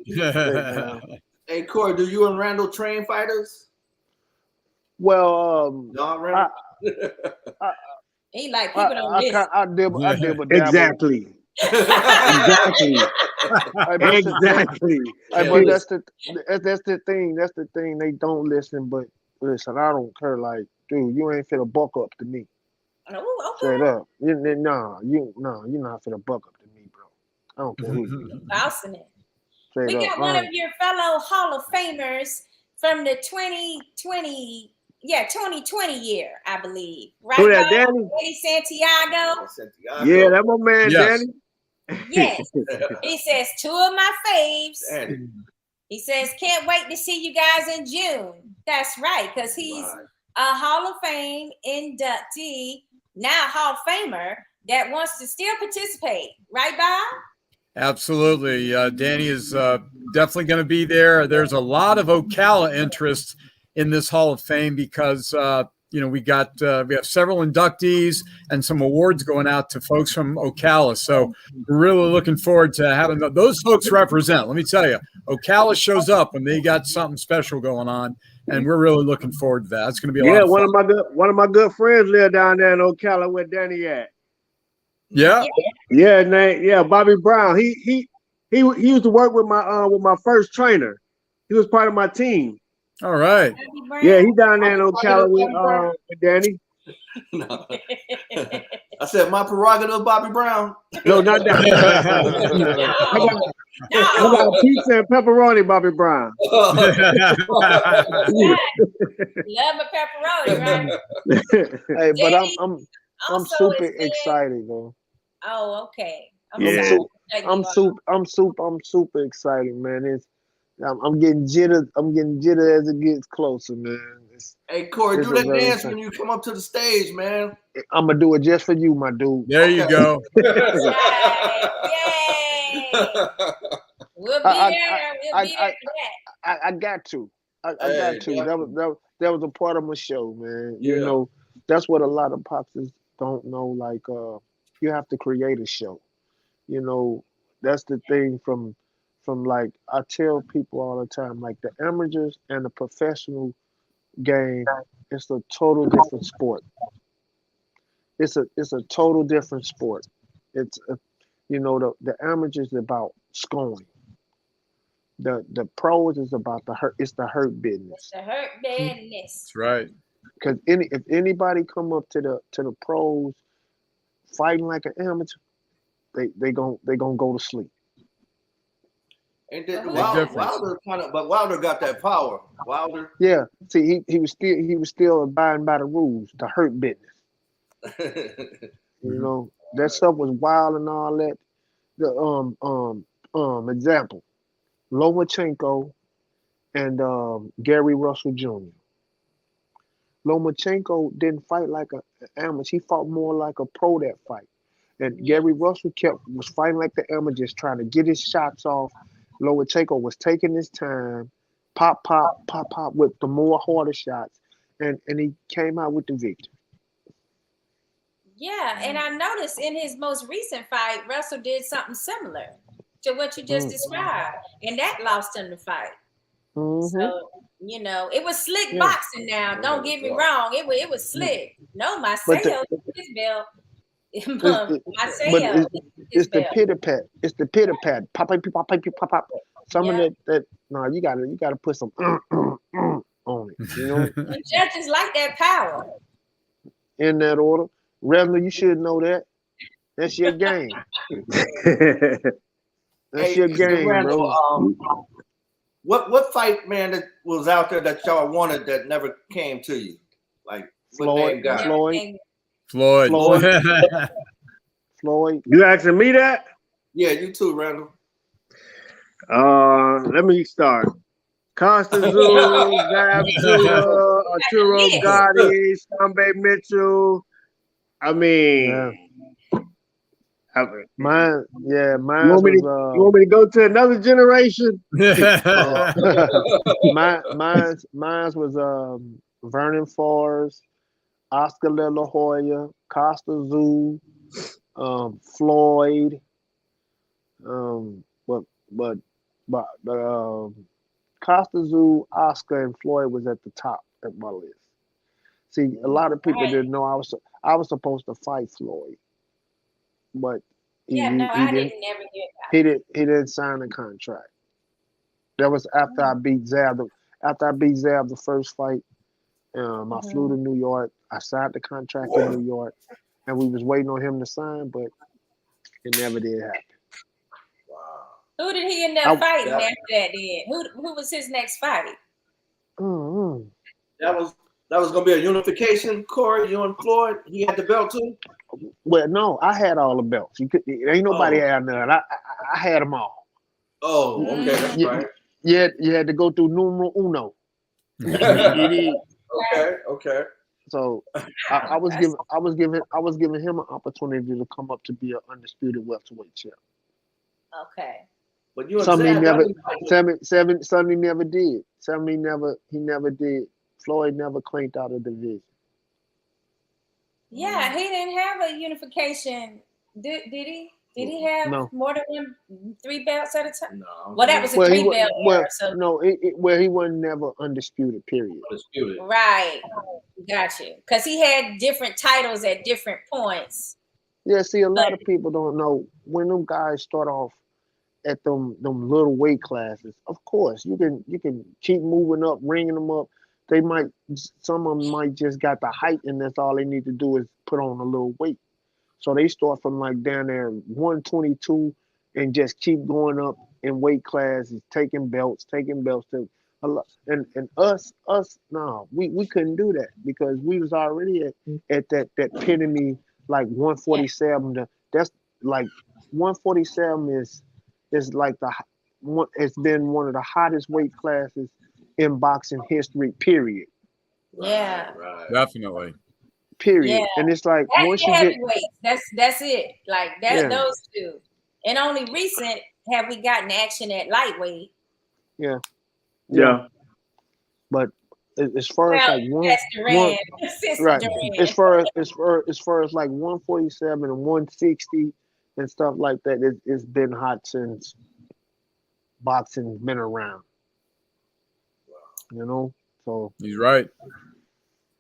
Hey, Corey, do you and Randall train fighters? Well, he like people don't listen. I dibble exactly. Exactly. Exactly. But that's the thing. That's the thing. They don't listen. But listen, I don't care. Like, dude, you ain't finna buck up to me. Oh, okay. Straight up. You're not finna buck up to me, bro. I don't care who you are. Bouncing it. We got one of your fellow Hall of Famers from the 2020 year, I believe. Right? Who that, Danny? Danny Santiago. Yeah, that's my man, yes. Danny. Yes. He says, 2 of my faves. Danny. He says, can't wait to see you guys in June. That's right, because he's a Hall of Fame inductee, now Hall of Famer, that wants to still participate. Right, Bob? Absolutely. Danny is definitely going to be there. There's a lot of Ocala interest in this Hall of Fame because, we have several inductees and some awards going out to folks from Ocala. So we're really looking forward to having those folks represent. Let me tell you, Ocala shows up when they got something special going on, and we're really looking forward to that. It's going to be a lot of fun. One of my good friends live down there in Ocala where Danny at. Yeah. Yeah, Bobby Brown. He He used to work with my first trainer. He was part of my team. All right. Yeah, he down there in Ocala with Danny. No. I said my prerogative, Bobby Brown. No, not that. I got pizza and pepperoni, Bobby Brown. Love my pepperoni, right? Hey, but Danny I'm also super is there. excited though. Oh, okay. Yeah. I'm super excited, man. I'm getting jittered. I'm getting jittered as it gets closer, man. Hey, Corey, It's do a that very dance exciting- when you come up to the stage, man. I'm gonna do it just for you, my dude. There you go. Right. Yay! We'll be there. We'll be there for that. I got to. I Hey, got to. definitely. That was a part of my show, man. Yeah. You know, that's what a lot of popsters don't know. Like, you have to create a show. You know, that's the thing from like I tell people all the time, like the amateurs and the professional game, it's a total different sport. It's a total different sport. It's you know, the amateurs is about scoring. The pros is about the hurt. It's the hurt business. The hurt badness. That's right. Because if anybody come up to the pros fighting like an amateur, they gonna go to sleep. Ain't that Big Wilder kind of? But Wilder got that power. Wilder. Yeah. See, he was still abiding by the rules. The hurt business. You know, that stuff was wild and all that. The example, Lomachenko and Gary Russell Jr. Lomachenko didn't fight like an amateur. He fought more like a pro that fight. And Gary Russell was fighting like the amateur, just trying to get his shots off. Lomachenko was taking his time, pop with the more harder shots, and he came out with the victory. Yeah, and I noticed in his most recent fight, Russell did something similar to what you just described, and that lost him the fight. So, you know, it was slick boxing now. Don't get me wrong. It was slick. No, Marcel, his belt. Marcel, it's the pitter pat. It's the pitter pat. Pop. Some of that. No, you gotta put some on it. You know. The judges like that power. In that order, Reverend, you should know that. That's your game. That's your game, Randall, bro. What fight, man, that was out there that y'all wanted that never came to you? Like what name got it? Floyd. You asking me that? Yeah, you too, Randall. Let me start. Costa Zulu, Zab Zula, Arturo Gotti, Sambe Mitchell. I mean, mine you want me to go to another generation? Mine was Vernon Forrest, Oscar De La Hoya, Costa Zoo, Floyd, but Costa Zoo, Oscar, and Floyd was at the top of my list. See, a lot of people didn't know I was supposed to fight Floyd, but he didn't sign the contract. That was after I beat Zab. After I beat Zab the first fight, I flew to New York. I signed the contract in New York, and we was waiting on him to sign, but it never did happen. Wow. Who did he end up fighting after that? Then who was his next fight? That was gonna be a unification. Corey, you and Floyd. He had the belt too. Well, no, I had all the belts. Ain't nobody had none. I had them all. Oh, okay, that's right. You had to go through numero uno. Okay. So I was giving him an opportunity to come up to be an undisputed welterweight champ. Okay. But you Something he never did. He never did. Floyd never claimed out a division. Yeah, he didn't have a unification. Did he? Did he have more than 3 belts at a time? No. Well, that was a 3-belt era. So. No, he wasn't never undisputed, period. Undisputed. Right. Gotcha. Because he had different titles at different points. Yeah, see, a lot of people don't know when them guys start off at them little weight classes. Of course, you can keep moving up, ringing them up. They might, some of them might just got the height, and that's all they need to do is put on a little weight. So they start from like down there 122 and just keep going up in weight classes, taking belts to a lot. And us, no, we couldn't do that because we was already at that epitome like 147. That's like 147 is like it's been one of the hottest weight classes in boxing history, period. Yeah. Right. Definitely. Period. Yeah. And it's like That's once the you get heavyweights. That's it. Like that, Yeah. those two. And only recent have we gotten action at lightweight. yeah. But as far as Well, like one that's Duran. Sister right, Duran. as far as like 147 and 160 and stuff like that, it's been hot since boxing's been around. You know, so He's right.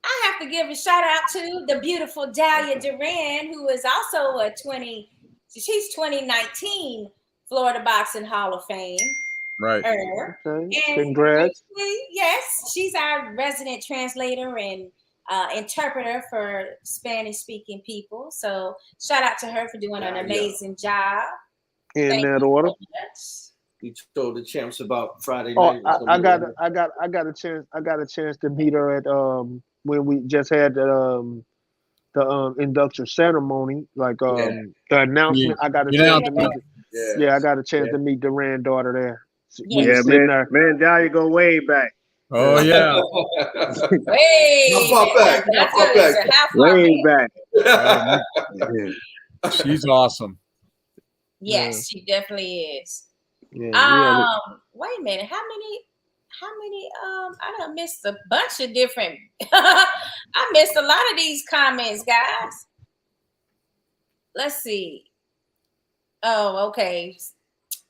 I have to give a shout out to the beautiful Dahlia Duran, who is also she's 2019 Florida Boxing Hall of Fame. Right. okay, And congrats. yes, she's our resident translator and interpreter for Spanish-speaking people. So shout out to her for doing an amazing job. In Thank that you order. so much. You told the champs about Friday Oh, night. I got a chance to meet her at when we just had the induction ceremony, like the announcement. I got a chance to meet. Yeah, I got a chance to meet the granddaughter there. We Yeah. were sitting there. Man, Dahlia go way back. Oh yeah. Way How far back? That's How far good. back? So how far Way back? back. She's awesome. Yes, she definitely is. Yeah, Wait a minute. How many I done missed a bunch of different I missed a lot of these comments, guys. Let's see. Oh, okay.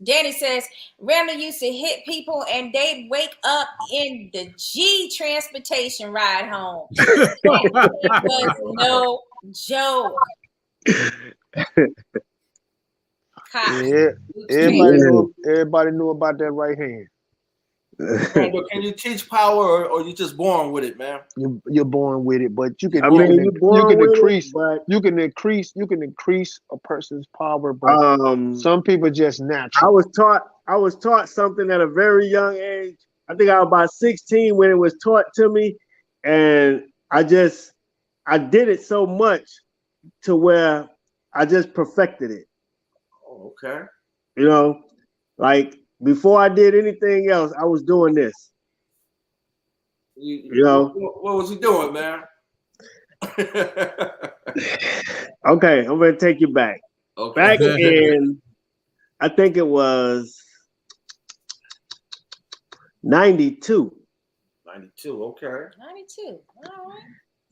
Danny says Randall used to hit people and they'd wake up in the G transportation ride home. It was no joke. yeah. Everybody knew about that right hand. Randall, can you teach power or you just born with it, man? You're born with it, but you can increase a person's power, but some people just natural. I was taught something at a very young age. I think I was about 16 when it was taught to me, and I did it so much to where I just perfected it. Oh, okay. You know, like before I did anything else, I was doing this. You know, what was you doing, man? Okay, I'm gonna take you back. Okay. Back in, I think it was 92. 92, okay. 92. All right.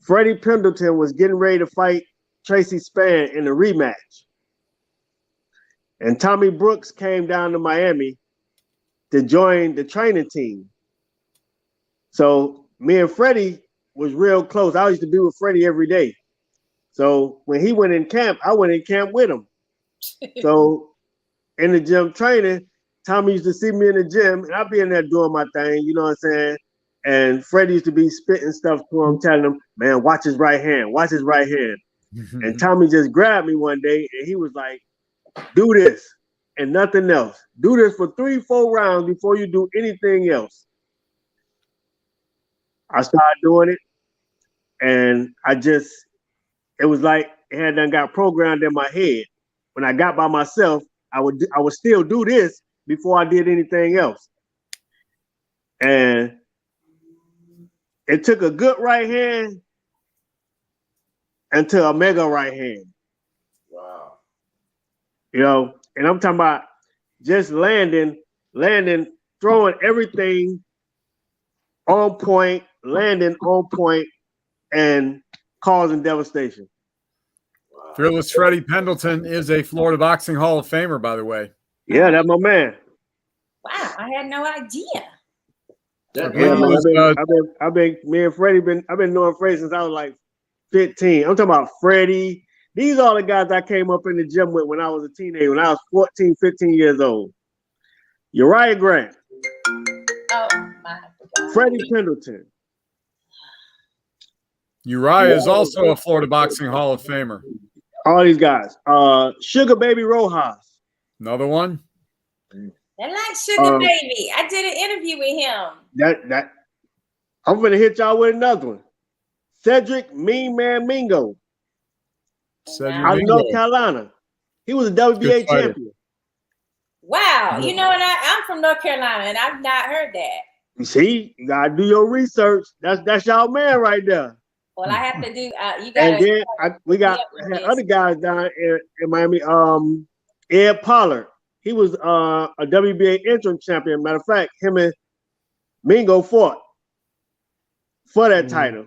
Freddie Pendleton was getting ready to fight Tracy Spann in a rematch. And Tommy Brooks came down to Miami to join the training team. So me and Freddie was real close. I used to be with Freddie every day. So when he went in camp, I went in camp with him. So in the gym training, Tommy used to see me in the gym, and I'd be in there doing my thing, you know what I'm saying? And Freddie used to be spitting stuff to him, telling him, man, watch his right hand, watch his right hand. And Tommy just grabbed me one day, and he was like, do this and nothing else. Do this for 3-4 rounds before you do anything else. I started doing it, and it was like it had done got programmed in my head. When I got by myself, I would still do this before I did anything else. And it took a good right hand until a mega right hand. Wow. You know, and I'm talking about just landing, throwing everything on point, landing on point, and causing devastation. Wow. Fearless Freddie Pendleton is a Florida Boxing Hall of Famer, by the way. Yeah, that's my man. Wow, I had no idea. Yeah, me and Freddie I've been knowing Freddie since I was like 15. I'm talking about Freddie. These are the guys I came up in the gym with when I was a teenager, when I was 14, 15 years old. Uriah Grant. Oh my God. Freddie Pendleton. Uriah is also a Florida Boxing Hall of Famer. All these guys. Sugar Baby Rojas. Another one. I like Sugar Baby. I did an interview with him. That I'm gonna hit y'all with another one. Cedric Mean Man Mingo. Cedric Out of Mingo. North Carolina. He was a WBA champion. Wow. You know, and I'm from North Carolina, and I've not heard that. You see, you gotta do your research. That's y'all man right there. Well, I have to do. You And got. then we got other guys down in Miami. Ed Pollard. He was a WBA interim champion. Matter of fact, him and Mingo fought for that title.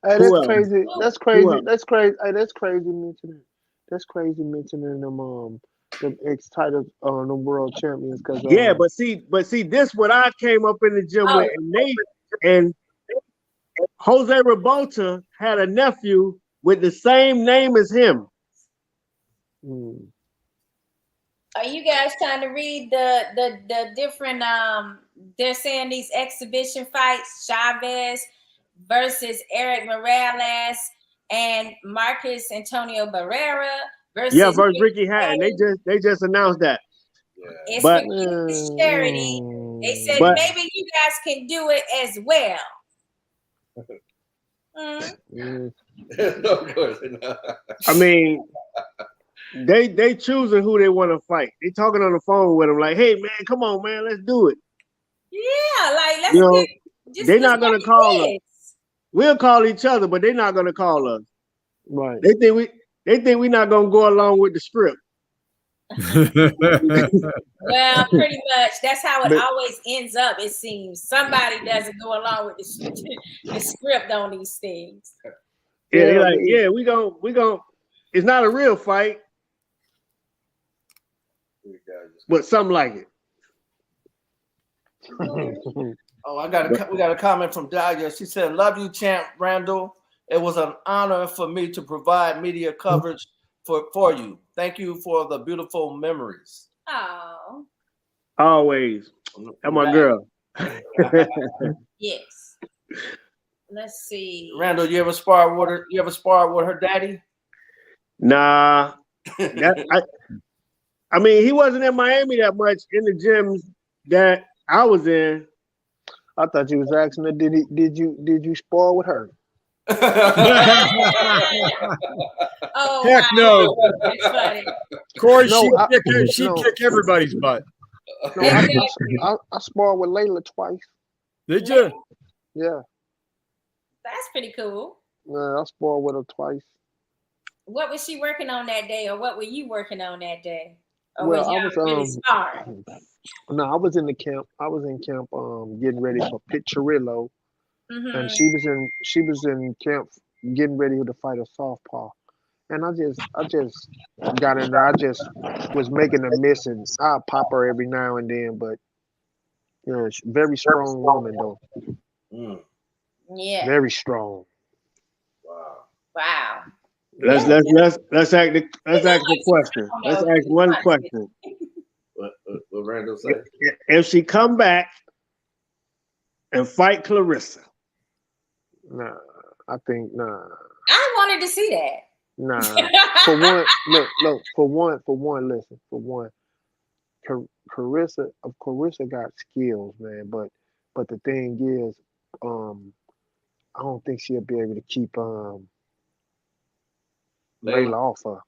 Hey, Who that's else? crazy. That's Who crazy. else? That's crazy. Hey, that's crazy mentioning. That's crazy mentioning them ex-title the world champions because Yeah, but see, this what I came up in the gym with, and Jose Rabota had a nephew with the same name as him. Are you guys trying to read the different? They're saying these exhibition fights: Chavez versus Eric Morales and Marcus Antonio Barrera versus versus Ricky Hatton. They just announced that. It's But for youth charity. They said maybe you guys can do it as well. I mean, they choosing who they want to fight. They talking on the phone with them like, "Hey man, come on man, let's do it." Yeah, like let's they're not gonna call us. We'll call each other, but they're not gonna call us. Right. They think we're not gonna go along with the script. Well, pretty much that's how it always ends up. It seems somebody doesn't go along with the script on these things. Yeah, they're like, we gon' it's not a real fight, but something like it. Oh, we got a comment from Dahlia. She said, "Love you, Champ Randall. It was an honor for me to provide media coverage for you. Thank you for the beautiful memories." Oh, always. That's my girl. Yes. Let's see. Randall, you ever sparred with her? You ever sparred with her daddy? Nah. I mean, he wasn't in Miami that much in the gyms that I was in. I thought you was asking her, did you spar with her? Oh, heck no. That's funny. Corey, she'd kick everybody's butt. No, I sparred with Layla twice. Did you? Yeah. That's pretty cool. Yeah, I sparred with her twice. What was she working on that day, or what were you working on that day? Or Well, was y'all really sparring? No, I was in the camp. I was in camp getting ready for Piccirillo. And she was in camp getting ready to fight a southpaw. And I just got in there. I just was making a miss, and I'll pop her every now and then, but you know, she's a very strong woman though. Yeah. Very strong. Wow. Let's ask the question. Let's ask one question. What Randall say? If she come back and fight Clarissa. Nah, I think nah. I wanted to see that. Nah. For one, look. For one, listen. For one, Clarissa got skills, man. But the thing is, I don't think she'll be able to keep Layla off her.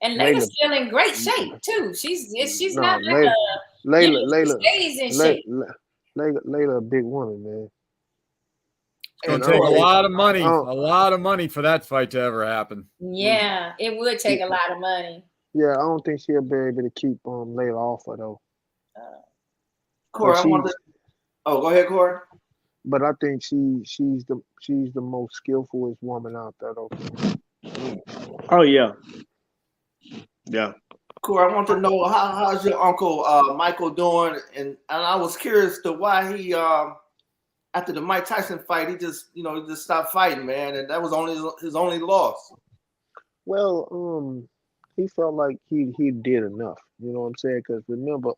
And Layla's still in great shape too. She's not like Layla stays in shape. Layla a big woman, man. It's gonna take a lot of money for that fight to ever happen. Yeah, it would take a lot of money. Yeah, I don't think she'll be able to keep Layla off her though. Corey, go ahead, Corey. But I think she's the most skillfulest woman out there though. Oh yeah. Yeah. Corey, I want to know how's your uncle Michael doing, and I was curious to why he after the Mike Tyson fight he just stopped fighting, man, and that was only his only loss. Well, he felt like he did enough. You know what I'm saying? Because remember,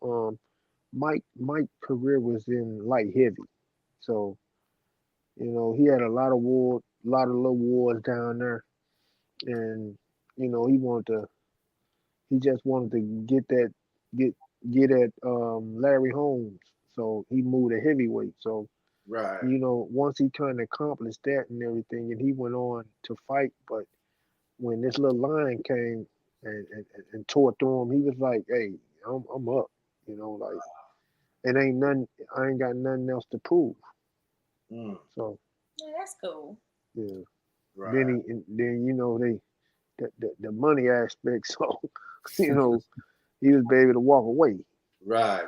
Mike's career was in light heavy, so he had a lot of little wars down there, and he just wanted to get get at Larry Holmes, so he moved to heavyweight. So Right. once he kind of accomplished that and everything, and he went on to fight, but when this little lion came and tore through him, he was like, "Hey, I'm up," like it ain't nothing. I ain't got nothing else to prove. Mm. So Yeah, that's cool. yeah. Right. Then the money aspect. So he was able to walk away. Right.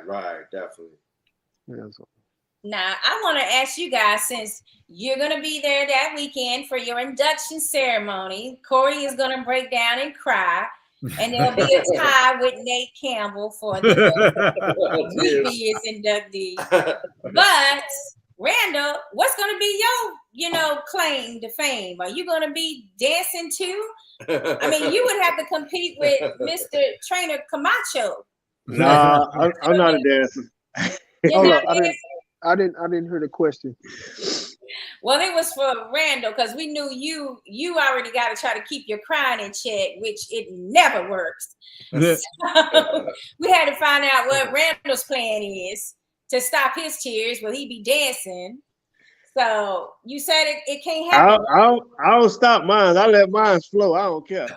Definitely. Yeah. So. Now, I want to ask you guys, since you're going to be there that weekend for your induction ceremony, Corey is going to break down and cry, and there'll be a tie with Nate Campbell for the previous inductee. But, Randall, what's going to be your, claim to fame? Are you going to be dancing too? I mean, you would have to compete with Mr. Trainer Camacho. Nah, I'm not a dancer. Hold up, I didn't hear the question. Well, it was for Randall because we knew you already got to try to keep your crying in check, which it never works. So we had to find out what Randall's plan is to stop his tears. Will he be dancing? So you said it can't happen. I'll stop mine. I let mine flow. I don't care.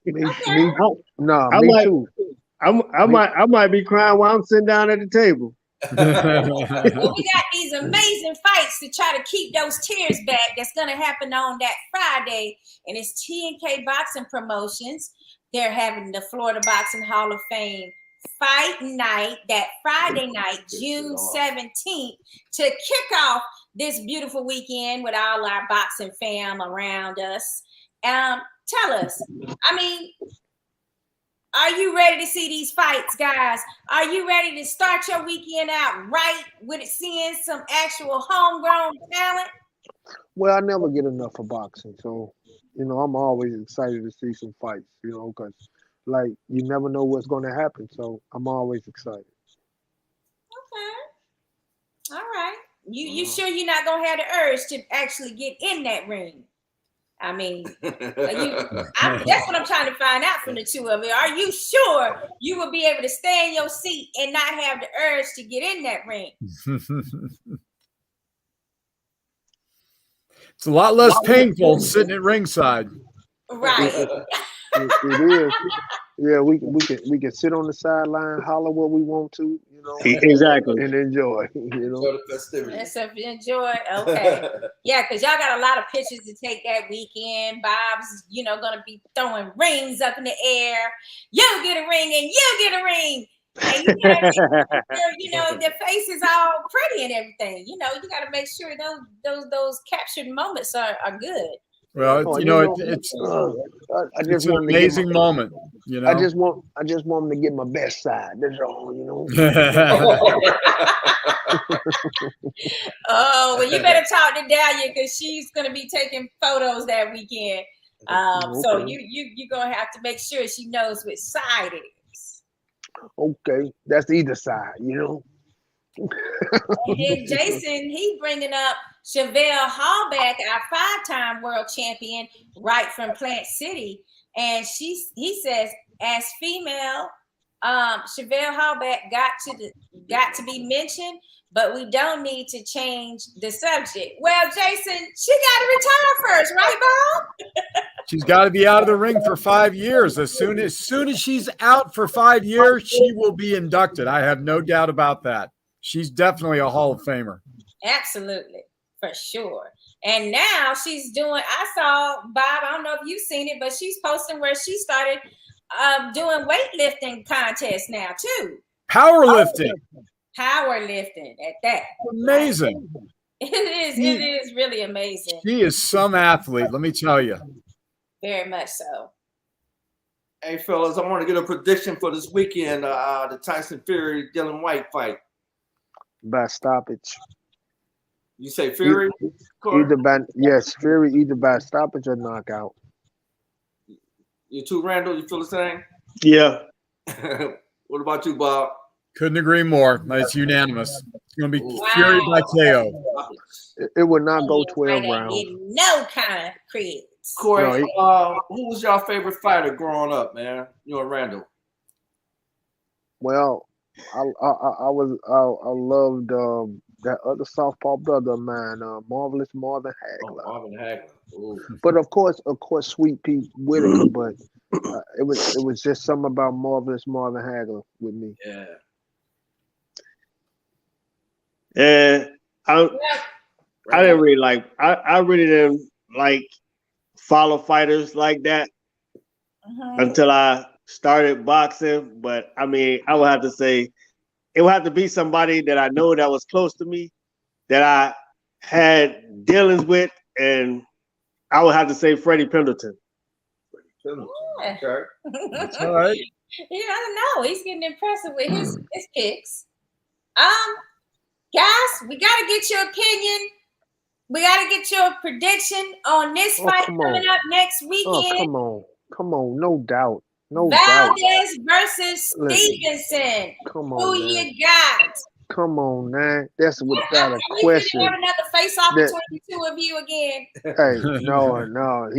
Me might, too. I might be crying while I'm sitting down at the table. Well, we got these amazing fights to try to keep those tears back. That's going to happen on that Friday, and it's T&K Boxing Promotions. They're having the Florida Boxing Hall of Fame fight night that Friday night, June 17th, to kick off this beautiful weekend with all our boxing fam around us. Tell us, I mean, are you ready to see these fights, guys? Are you ready to start your weekend out right with it, seeing some actual homegrown talent? Well, I never get enough of boxing, so I'm always excited to see some fights. Because like you never know what's going to happen, so I'm always excited. Okay, all right. You sure you're not gonna have the urge to actually get in that ring? I mean, that's what I'm trying to find out from the two of you. Are you sure you will be able to stay in your seat and not have the urge to get in that ring? It's a lot less painful sitting at ringside. Right. It is. Yeah, we can sit on the sideline, holler what we want to, exactly, and enjoy. Enjoy the festivities. Let's enjoy. Okay. Yeah, because y'all got a lot of pictures to take that weekend. Bob's, gonna be throwing rings up in the air. You get a ring and you get a ring. And you gotta make sure, their face is all pretty and everything. You gotta make sure those captured moments are good. Well, it's an amazing moment. I just want them to get my best side. That's all. Oh, well, you better talk to Dahlia because she's gonna be taking photos that weekend. So you're gonna have to make sure she knows which side it is. Okay, that's either side, And then Jason, he bringing up Chevelle Hallback, our 5-time world champion, right from Plant City, and he says, as female, Chevelle Hallback got to be mentioned, but we don't need to change the subject. Well, Jason, she got to retire first, right, Bob? She's got to be out of the ring for 5 years. As soon as she's out for 5 years, she will be inducted. I have no doubt about that. She's definitely a Hall of Famer. Absolutely, for sure. And now she's doing, I saw, Bob, I don't know if you've seen it, but she's posting where she started doing weightlifting contests now, too. Powerlifting. Powerlifting at that. Amazing. It is really amazing. She is some athlete, let me tell you. Very much so. Hey, fellas, I want to get a prediction for this weekend, the Tyson Fury Dylan White fight. By stoppage. You say Fury? Fury either by stoppage or knockout. You too, Randall? You feel the same? Yeah. What about you, Bob? Couldn't agree more. It's unanimous. It's going to be Ooh. Fury by KO. It would not go He 12 ain't rounds. getting no kind of credits. Corey, No, who was your favorite fighter growing up, man? You and Randall. Well, I loved that other southpaw brother of mine, Marvelous Marvin Oh, Hagler. Marvin Hagler. Ooh. But of course, Sweet Pete Whitaker. But it was just something about Marvelous Marvin Hagler with me. Yeah. And I didn't really like. I really didn't like follow fighters like that until I started boxing. But I mean, I would have to say it would have to be somebody that I know that was close to me, that I had dealings with, and I would have to say Freddie Pendleton. Yeah. Okay. That's all right. Yeah, I don't know. He's getting impressive with his picks. Guys, we gotta get your opinion. We gotta get your prediction on this fight coming up next weekend. Oh, come on, no doubt. Valdez versus Listen, Stevenson. come on, Who man. you got? Come on, man. That's without a We question. have another face-off between the two of you again. Hey, no.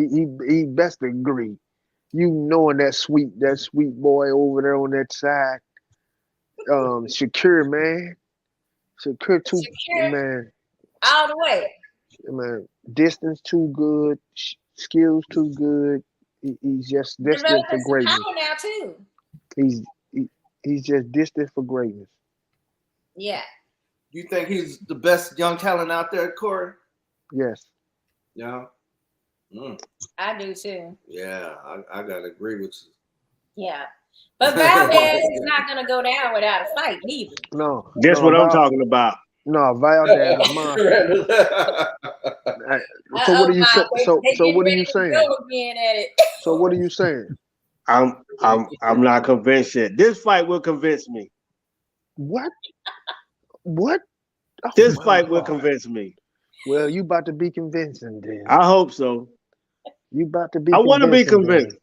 He best agree. You knowing that sweet boy over there on that side. Shakur, man. Shakur too, man. All the way. Man, distance too good, skills too good. He's just destined for greatness. Power now too. He's just destined for greatness. Yeah. You think he's the best young talent out there, Corey? Yes. Yeah. I do too. Yeah, I gotta agree with you. Yeah. But Valdez is not gonna go down without a fight either. No. That's what I'm talking about. No, Valdez. So what are you saying? So what are you saying? So what are you saying? I'm not convinced yet. This fight will convince me. What? Oh, this fight will convince me. Well, you about to be convincing then. I hope so. You about to be. I want to be convinced. Then.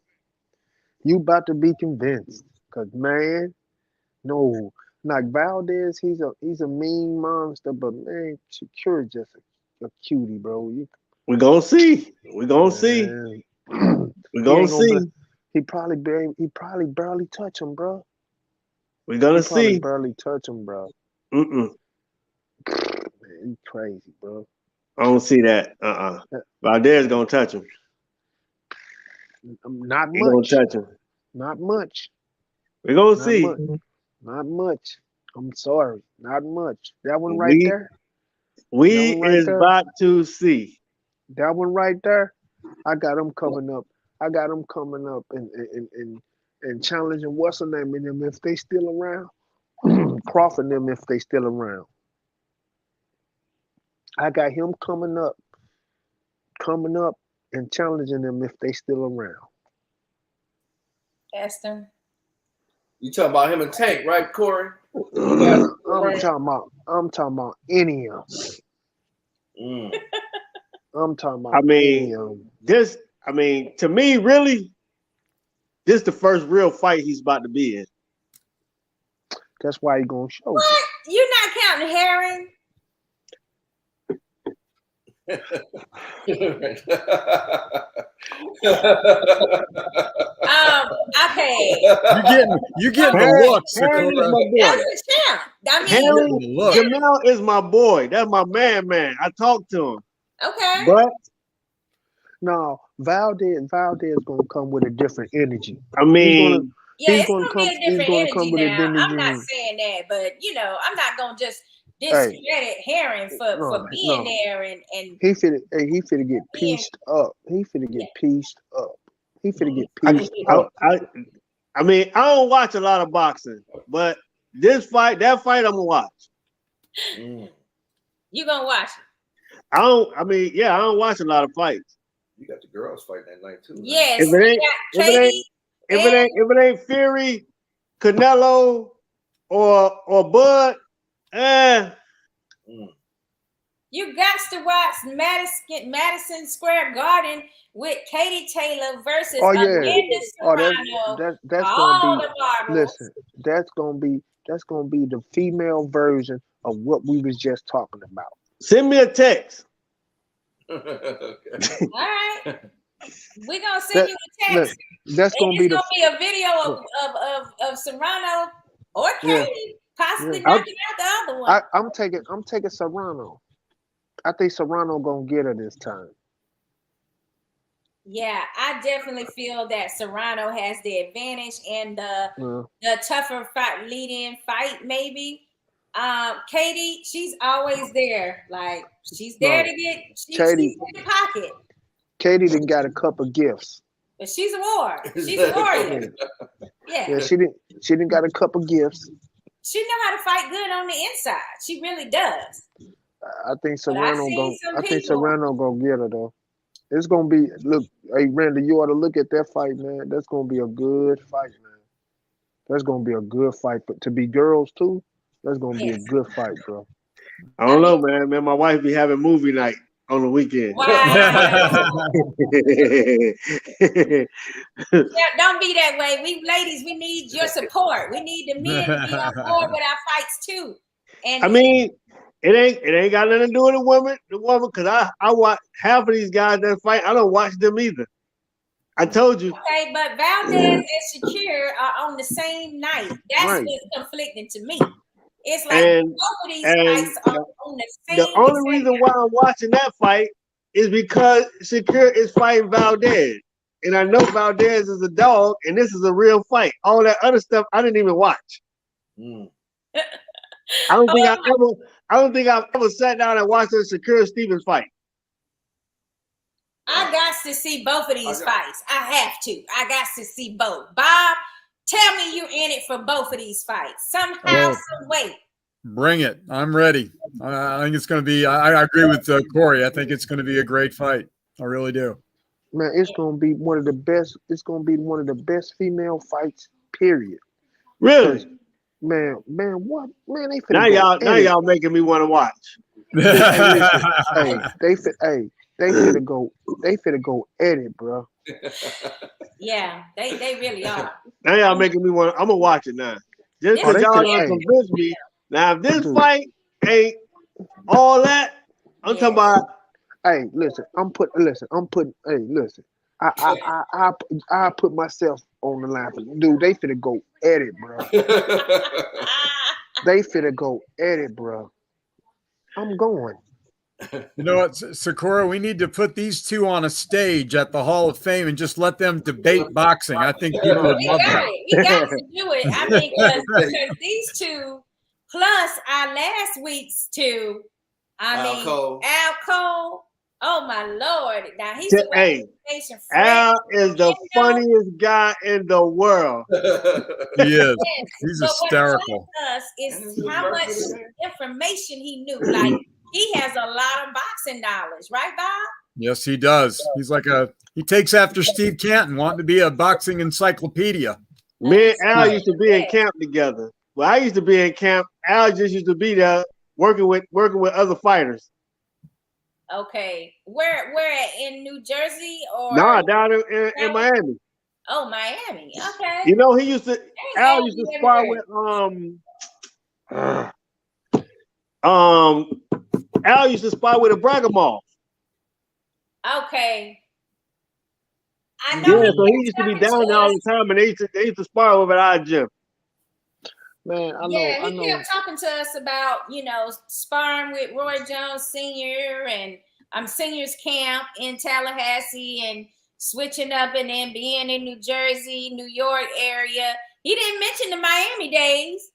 You about to be convinced, cause man, no, like Valdez, he's a mean monster, but man, Shakur just a cutie, bro. We're gonna see. We're gonna see. We're gonna see. He probably barely touch him, bro. We're gonna see. Barely touch him, bro. Man, he crazy, bro. I don't see that. Valdez gonna touch him. Not much. He gonna touch him. Not much. We're gonna see. Not much. I'm sorry. Not much. That one right there. We is about to see. That one right there. I got him coming up. And challenging what's her name in them if they still around. Crawford them if they still around. I got him coming up and challenging them if they still around. Esther. You talking about him and Tank, right, Corey? I'm talking about any of them. I'm talking about any of them. To me, really, this is the first real fight he's about to be in. That's why he's gonna show. What? You're not counting Herring? Okay. You getting the looks. Herring is my boy. That's a champ. Jamal is my boy. That's my man. I talked to him. Okay. But no, Valdez gonna come with a different energy. He's gonna come with a different energy now. I'm not saying that, but I'm not gonna just discredit Herring for being there and he finna get pieced up. He finna get pieced up. I don't watch a lot of boxing, but that fight I'm gonna watch. You gonna watch it? I don't watch a lot of fights. You got the girls fighting that night too. Yes. If it ain't Fury, Canelo, or Bud, You got to watch Madison Square Garden with Katie Taylor versus Amanda Serrano. That's all gonna be. the marbles. Listen, that's gonna be the female version of what we was just talking about. Send me a text. Okay. All right. We're gonna send you a text. That's gonna be gonna be a video of Serrano or Katie possibly knocking out the other one. I'm taking Serrano. I think Serrano gonna get her this time. Yeah, I definitely feel that Serrano has the advantage and the tougher lead-in fight, maybe. Katie, she's always there. Like she's there to get she's in the pocket. Katie done got a couple gifts. But she's a warrior. She's a warrior. Yeah, she didn't got a couple gifts. She know how to fight good on the inside. She really does. I think Serrano gonna get her though. It's gonna be hey Randy, you ought to look at that fight, man. That's gonna be a good fight, man. That's gonna be a good fight. But to be girls too, that's gonna be a good fight, bro. I don't know, man. Man, my wife be having movie night on the weekend. Wow. Don't be that way. We ladies, we need your support. We need the men to be on board with our fights too. And I mean, it ain't got nothing to do with the woman, because I watch half of these guys that fight. I don't watch them either. I told you. Okay, but Valdez and Shakir are on the same night. That's what's conflicting to me. It's like both of these fights are on the same. The only reason why I'm watching that fight is because Shakir is fighting Valdez, and I know Valdez is a dog, and this is a real fight. All that other stuff I didn't even watch. I don't think I've ever sat down and watched a Shakir Stevens fight. I got to see both of these fights. I have to. I got to see both. Bob, tell me you're in it for both of these fights. Somehow, some way. Bring it. I'm ready. I think it's going to be, I agree with Corey. I think it's going to be a great fight. I really do. Man, it's going to be one of the best. It's going to be one of the best female fights, period. Really? Man, what? Man, they now y'all making me want to watch. They finna go edit, bro. Yeah, they really are. Now y'all making me want. I'm gonna watch it now. Just because y'all don't convince me. Now, if this fight ain't all that, I'm talking about. Hey, listen. I put myself on the line for dude. They finna go edit, bro. They finna go edit, bro. I'm going. You know what, Sakura? We need to put these two on a stage at the Hall of Fame and just let them debate boxing. I think people would love that. We got to do it. I mean, because these two, plus our last week's two, Al Cole. Oh my Lord! Now he's Al is the funniest guy in the world. He is. He's hysterical. What is how much information he knew. Like he has a lot of boxing knowledge, right, Bob? Yes, he does. He's like he takes after Steve Canton, wanting to be a boxing encyclopedia. Me and Al used to be in camp together. Well, I used to be in camp. Al just used to be there working with other fighters. Okay, where in New Jersey or down in Miami. Oh, Miami. Okay. You know, Al used to spar with Al used to spar with a Bragamal. Okay. I know. Yeah, so he used to be down there all the time, and they used to spar over at our gym. Man, I know. He kept talking to us about, sparring with Roy Jones Sr. and Senior's camp in Tallahassee and switching up and then being in New Jersey, New York area. He didn't mention the Miami days.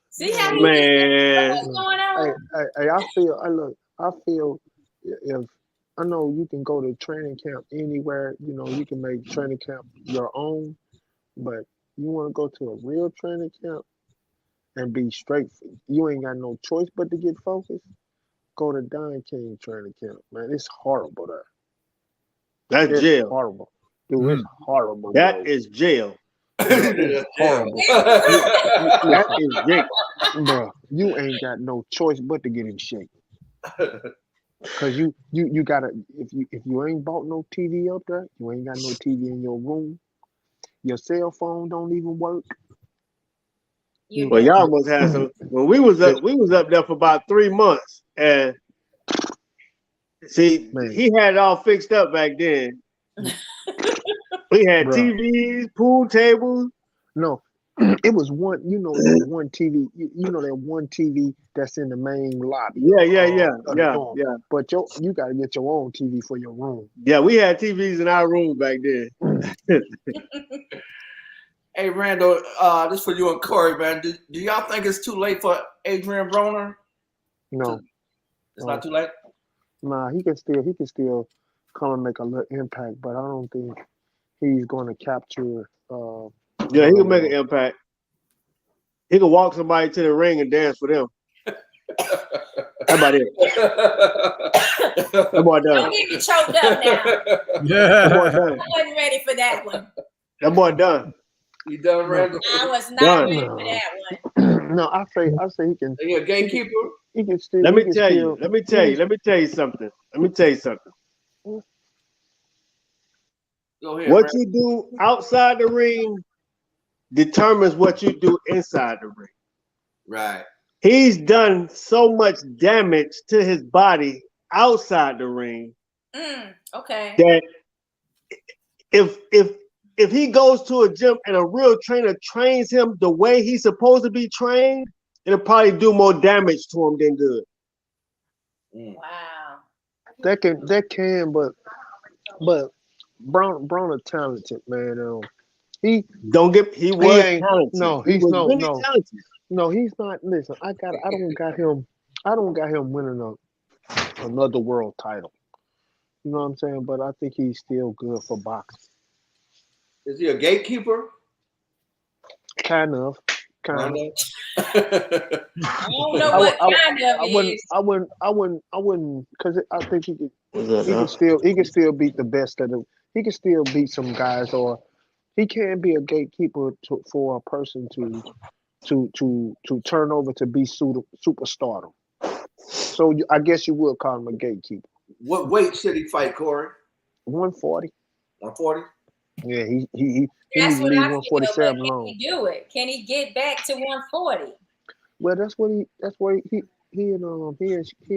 See how what's going on? Hey, I feel if I know you can go to training camp anywhere, you can make training camp your own, but you want to go to a real training camp and be straight. You ain't got no choice but to get focused. Go to Don King training camp, man. It's horrible there. That's jail. Horrible, dude. It's horrible. That is jail. It's horrible. That is jail, bro. You ain't got no choice but to get in shape. Cause you gotta if you ain't bought no TV up there, you ain't got no TV in your room. Your cell phone don't even work. You Well, do. y'all must have some. When we was up there for about 3 months, and see, Man. he had it all fixed up back then. We had Bruh. TVs, pool tables. No, it was one. You know that one TV. You know that one TV that's in the main lobby. Of the dorm. Yeah. But you gotta get your own TV for your room. Yeah, we had TVs in our room back then. Hey, Randall, this for you and Corey, man. Do y'all think it's too late for Adrian Broner? No, It's not too late? nah, he can still come and make a little impact, but I don't think he's going to capture. Yeah, he can make an impact. He can walk somebody to the ring and dance for them. How about it? That boy done. Don't get me choked up now. Yeah. That boy I done. wasn't ready for that one. That boy done. You done, Randall? I was not Done. ready for that one. No, I say he can. Are you a gatekeeper? He can still. Let he me can tell still- you. Let me tell you something. Go ahead, What Randall. you do outside the ring determines what you do inside the ring. Right. He's done so much damage to his body outside the ring Okay. that if he goes to a gym and a real trainer trains him the way he's supposed to be trained, it'll probably do more damage to him than good. Wow. That can, but Brown is talented, man. He was ain't- talented. no, He he's was no, really no. talented. No, he's not. Listen, I don't got him winning another world title. You know what I'm saying? But I think he's still good for boxing. Is he a gatekeeper? Kind of. I don't know what kind of is. I wouldn't, because I think he What's can up, still beat the best of them. He can still beat some guys, or he can be a gatekeeper for a person to turn over to be superstardom. So I guess you would call him a gatekeeper. What weight should he fight, Corey? 140. 140? Yeah, he needs That's to what leave I feel. But 147 can long. he do it? Can he get back to 140? Well, that's where he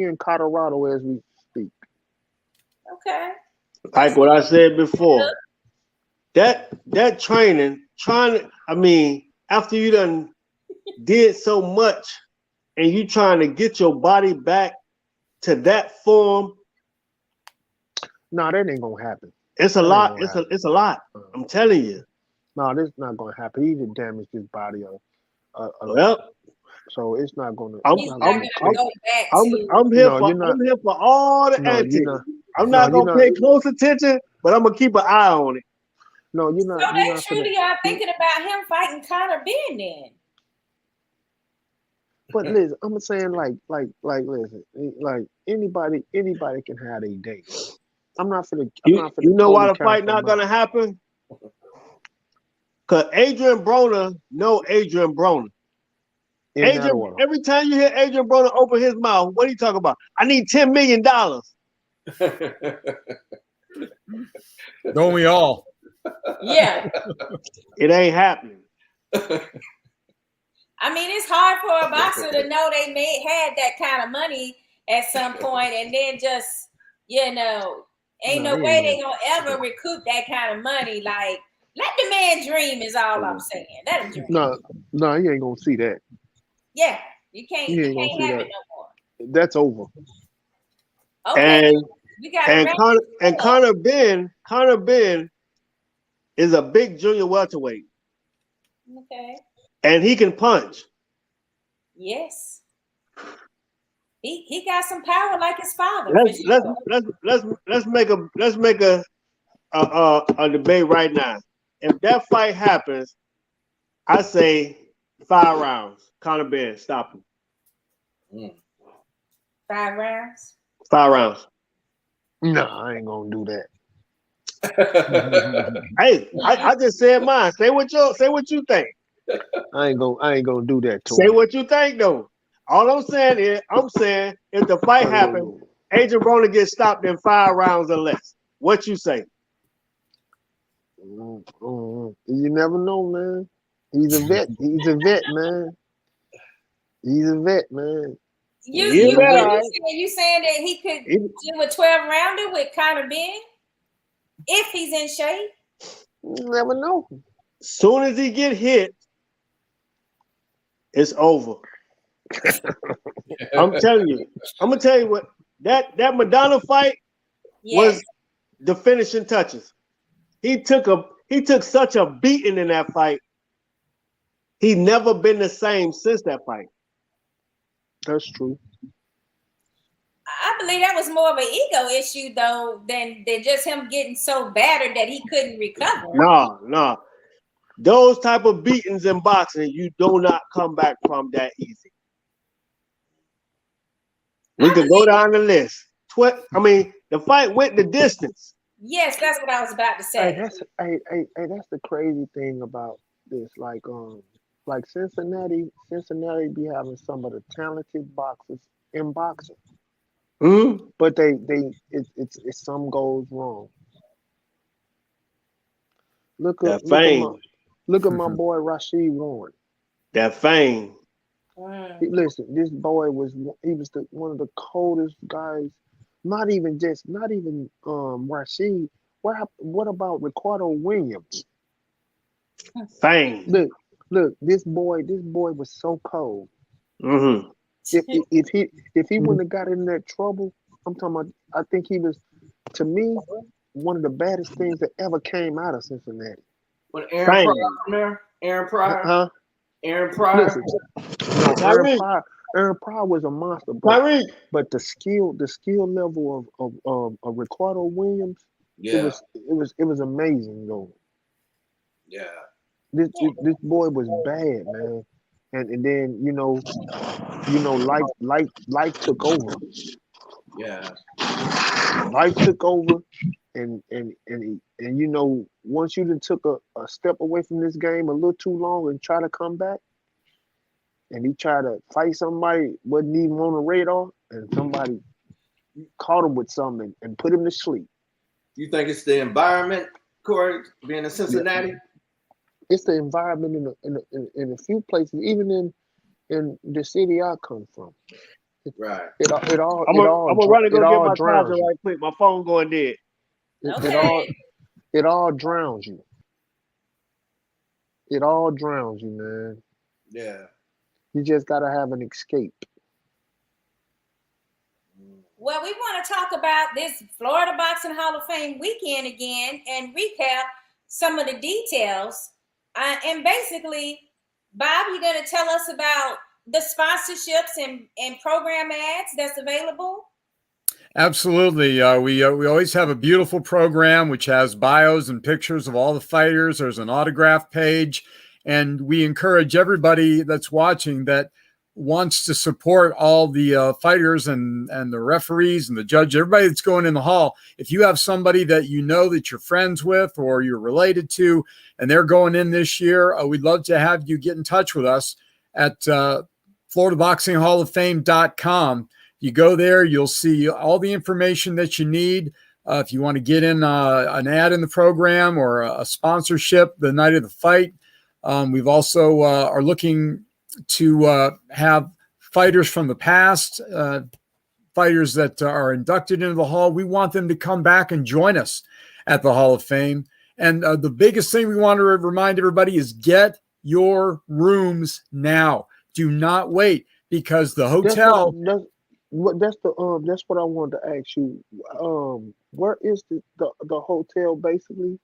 in Colorado as we speak. Okay. like what I said before, that training, after you done did so much and you trying to get your body back to that form, No, that ain't gonna happen. it's a That lot. ain't gonna happen. It's a lot. I'm telling you. No, this is not gonna happen. He done damaged his body a Well, so it's not gonna. He's not going to go back to. I'm here No, for you're not. I'm here for all the No, antics. you're not. I'm No, not you're gonna pay close attention, but I'm gonna keep an eye on it. No, you're So not. they You're not finna- truly are thinking about him fighting Conor Ben then. But listen, I'm saying listen, like anybody can have a day. I'm not finna. You know why the totally fight not count them gonna happen? Cause Adrian Broner know Adrian Broner. in that Adrian, order. every time you hear Adrian Broner open his mouth, what he talk about? I need $10 million. Don't we all? Yeah. It ain't happening. I mean, it's hard for a boxer to know they had that kind of money at some point and then just, ain't no way they gonna ever recoup that kind of money. Like, let the man dream is all I'm saying. Let him dream. No, you ain't gonna see that. Yeah. You can't You ain't gonna see have that. it no more. That's over. Okay. And We got Conor Ben is a big junior welterweight, Okay. and he can punch. Yes. He got some power like his father. Let's make a debate right now. If that fight happens, I say 5 rounds. Conor Ben, stop him. 5 rounds. 5 rounds. No, I ain't gonna do that. Hey, I just said mine. Say what you think. I ain't gonna do that to Say him. what you think though. All I'm saying is, if the fight happens, Adrian Broner gets stopped in 5 rounds or less. What you say? You never know, man. He's a vet. He's a vet, man. He's a vet, man. You saying that he could do a 12 rounder with Conor Ben if he's in shape? You never know. Soon as he get hit, it's over. I'm telling you. I'm gonna tell you what that Madonna fight was the finishing touches. He took such a beating in that fight. He never been the same since that fight. That's true. I believe that was more of an ego issue though than just him getting so battered that he couldn't recover. No. Those type of beatings in boxing, you do not come back from that easy. We could go down the list. The fight went the distance. Yes, that's what I was about to say. That's the crazy thing about this. Like Cincinnati be having some of the talented boxers in boxing. Mm-hmm. But it's some goes wrong. Look at my boy Rashid Warren. That fame. Listen, this boy was one of the coldest guys. Not even Rashid. What about Ricardo Williams? Fame. Look, this boy was so cold. Mm-hmm. If he wouldn't have got in that trouble, I'm talking about. I think he was, to me, one of the baddest things that ever came out of Cincinnati. When Aaron Pryor from there, Aaron Pryor. Huh? Aaron Pryor. Listen, no, Aaron Pryor was a monster, but the skill level of Ricardo Williams, it was amazing though. Yeah. This boy was bad, man. And then life took over. Yeah. Life took over, and once you done took a step away from this game a little too long and try to come back, and he tried to fight somebody wasn't even on the radar, and somebody caught him with something and put him to sleep. You think it's the environment, Corey, being in Cincinnati? It's the environment in a few places, even in the city I come from. Right. I'm gonna run and go get my charger right quick. My phone going dead. It all drowns you. It all drowns you, man. Yeah. Mm. You just gotta have an escape. Well, we want to talk about this Florida Boxing Hall of Fame weekend again and recap some of the details. And basically, Bob, you're going to tell us about the sponsorships and program ads that's available? Absolutely. We always have a beautiful program which has bios and pictures of all the fighters. There's an autograph page. And we encourage everybody that's watching that wants to support all the fighters and the referees and the judge, everybody that's going in the hall. If you have somebody that you know that you're friends with or you're related to, and they're going in this year, we'd love to have you get in touch with us at FloridaBoxingHallOfFame.com. You go there, you'll see all the information that you need. If you want to get in an ad in the program or a sponsorship the night of the fight, we've also are looking to have fighters from the past, fighters that are inducted into the hall. We want them to come back and join us at the Hall of Fame. And the biggest thing we want to remind everybody is get your rooms now. Do not wait, because the hotel. That's what I wanted to ask you. Where is the hotel basically?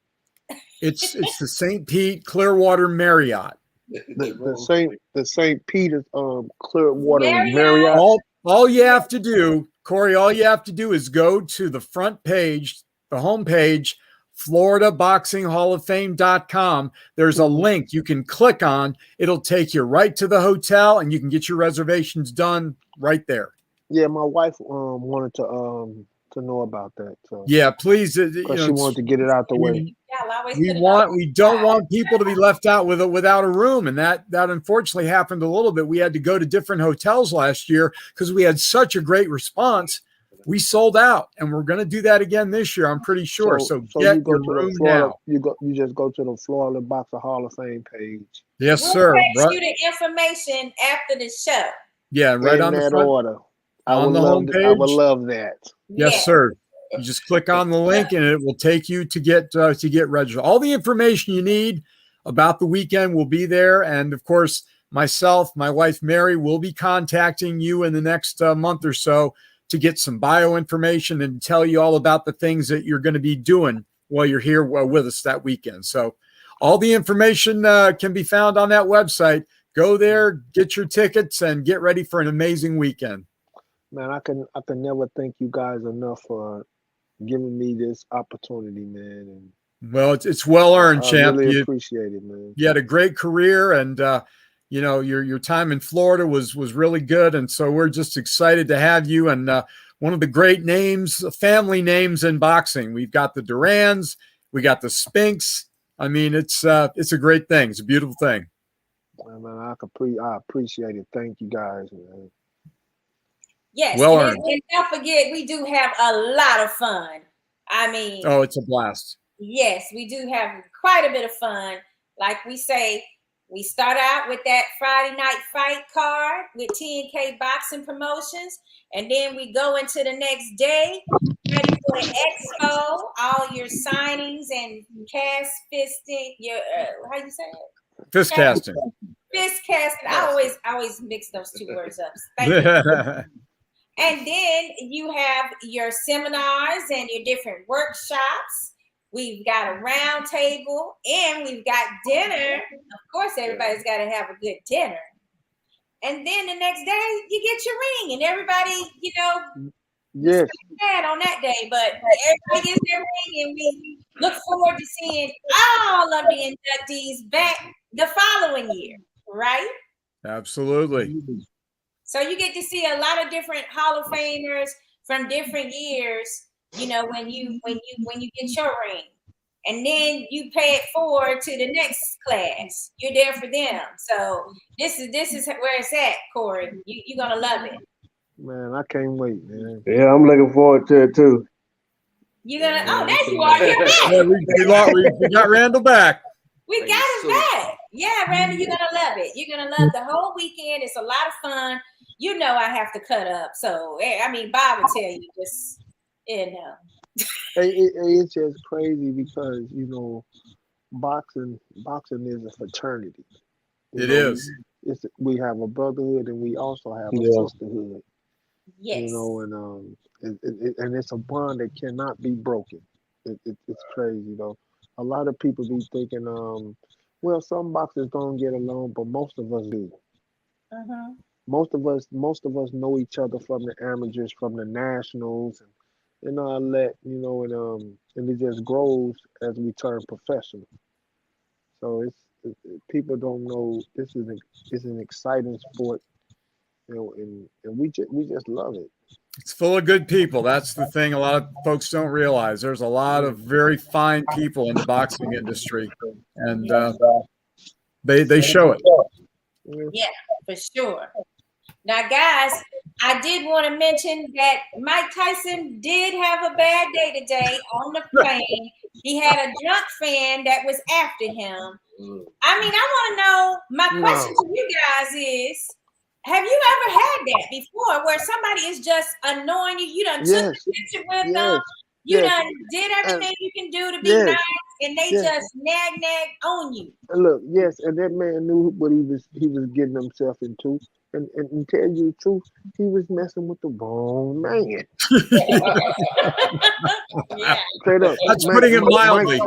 It's the St. Pete Clearwater Marriott. The St. Peter's Clearwater Marriott. All you have to do, Corey, is go to the front page, the homepage, FloridaBoxingHallOfFame.com. There's a link you can click on. It'll take you right to the hotel, and you can get your reservations done right there. Yeah, my wife wanted to know about that. So yeah, please. Because she wanted to get it out the way. We don't want people to be left out without a room, and that unfortunately happened a little bit. We had to go to different hotels last year because we had such a great response we sold out, and we're going to do that again this year. I'm pretty sure. So get you go your to room the Florida. now. You just go to the Florida Boxer Hall of Fame page. Yes, We'll sir. text Right. you the information after the show. Yeah, right in on the that front, order. on the I homepage. would love that. Yes, Yeah. sir. You just click on the link, and it will take you to get registered. All the information you need about the weekend will be there, and of course, myself, my wife Mary, will be contacting you in the next month or so to get some bio information and tell you all about the things that you're going to be doing while you're here with us that weekend. So, all the information can be found on that website. Go there, get your tickets, and get ready for an amazing weekend. Man, I can never thank you guys enough for giving me this opportunity, man. And Well, it's well earned, champ. I really appreciate it, man. You had a great career, and your time in Florida was really good, and so we're just excited to have you. And one of the great names, family names in boxing. We've got the Durans, we got the Spinks. I mean, it's a great thing. It's a beautiful thing. Man, I appreciate it. Thank you guys, man. Yes, Well and, earned. and don't forget, we do have a lot of fun. I mean, Oh, it's a blast. yes, we do have quite a bit of fun. Like we say, we start out with that Friday night fight card with T&K Boxing Promotions, and then we go into the next day, ready for the expo, all your signings and cast fisting, your how you say it? Fist casting. Fist casting. I always mix those two words up. Thank you. And then you have your seminars and your different workshops. We've got a round table and we've got dinner. Of course, everybody's got to have a good dinner. And then the next day, you get your ring, and everybody, Yes. mad on that day, but everybody gets their ring, and we look forward to seeing all of the inductees back the following year, right? Absolutely. So you get to see a lot of different Hall of Famers from different years, when you get your ring. And then you pay it forward to the next class. You're there for them. So this is where it's at, Corey. You're gonna love it. Man, I can't wait, man. Yeah, I'm looking forward to it too. You're gonna there you are. You're back. Yeah, we got Randall back. We got him back. Yeah, Randy, you're gonna love it. You're gonna love the whole weekend. It's a lot of fun. I have to cut up. So Bob would tell you just It's just crazy because boxing is a fraternity. It is. We have a brotherhood and we also have a sisterhood. yes. And it's a bond that cannot be broken. It's crazy though. A lot of people be thinking, well, some boxers don't get along, but most of us do. Uh-huh. Most of us know each other from the amateurs, from the nationals, and and it just grows as we turn professional. So people don't know this is an exciting sport, and we just love it. It's full of good people. That's the thing a lot of folks don't realize. There's a lot of very fine people in the boxing industry, and they show it. Yeah, for sure. Now, guys, I did want to mention that Mike Tyson did have a bad day today on the plane. He had a drunk fan that was after him. I want to know, my question to you guys is, have you ever had that before where somebody is just annoying you? You done took the picture with them. You done did everything you can do to be nice, and they just nag on you. Look, yes, and that man knew what he was getting himself into. And to tell you the truth, he was messing with the wrong man. Yeah. Straight up. That's putting it mildly.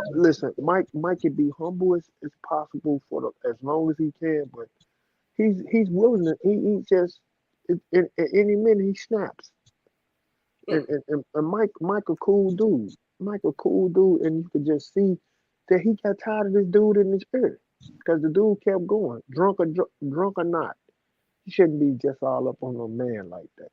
Mike can be humble as possible as long as he can, but he's willing to. He just at any minute he snaps. And Mike a cool dude. Mike a cool dude, and you could just see that he got tired of this dude in his ear because the dude kept going, drunk or not. He shouldn't be just all up on a man like that.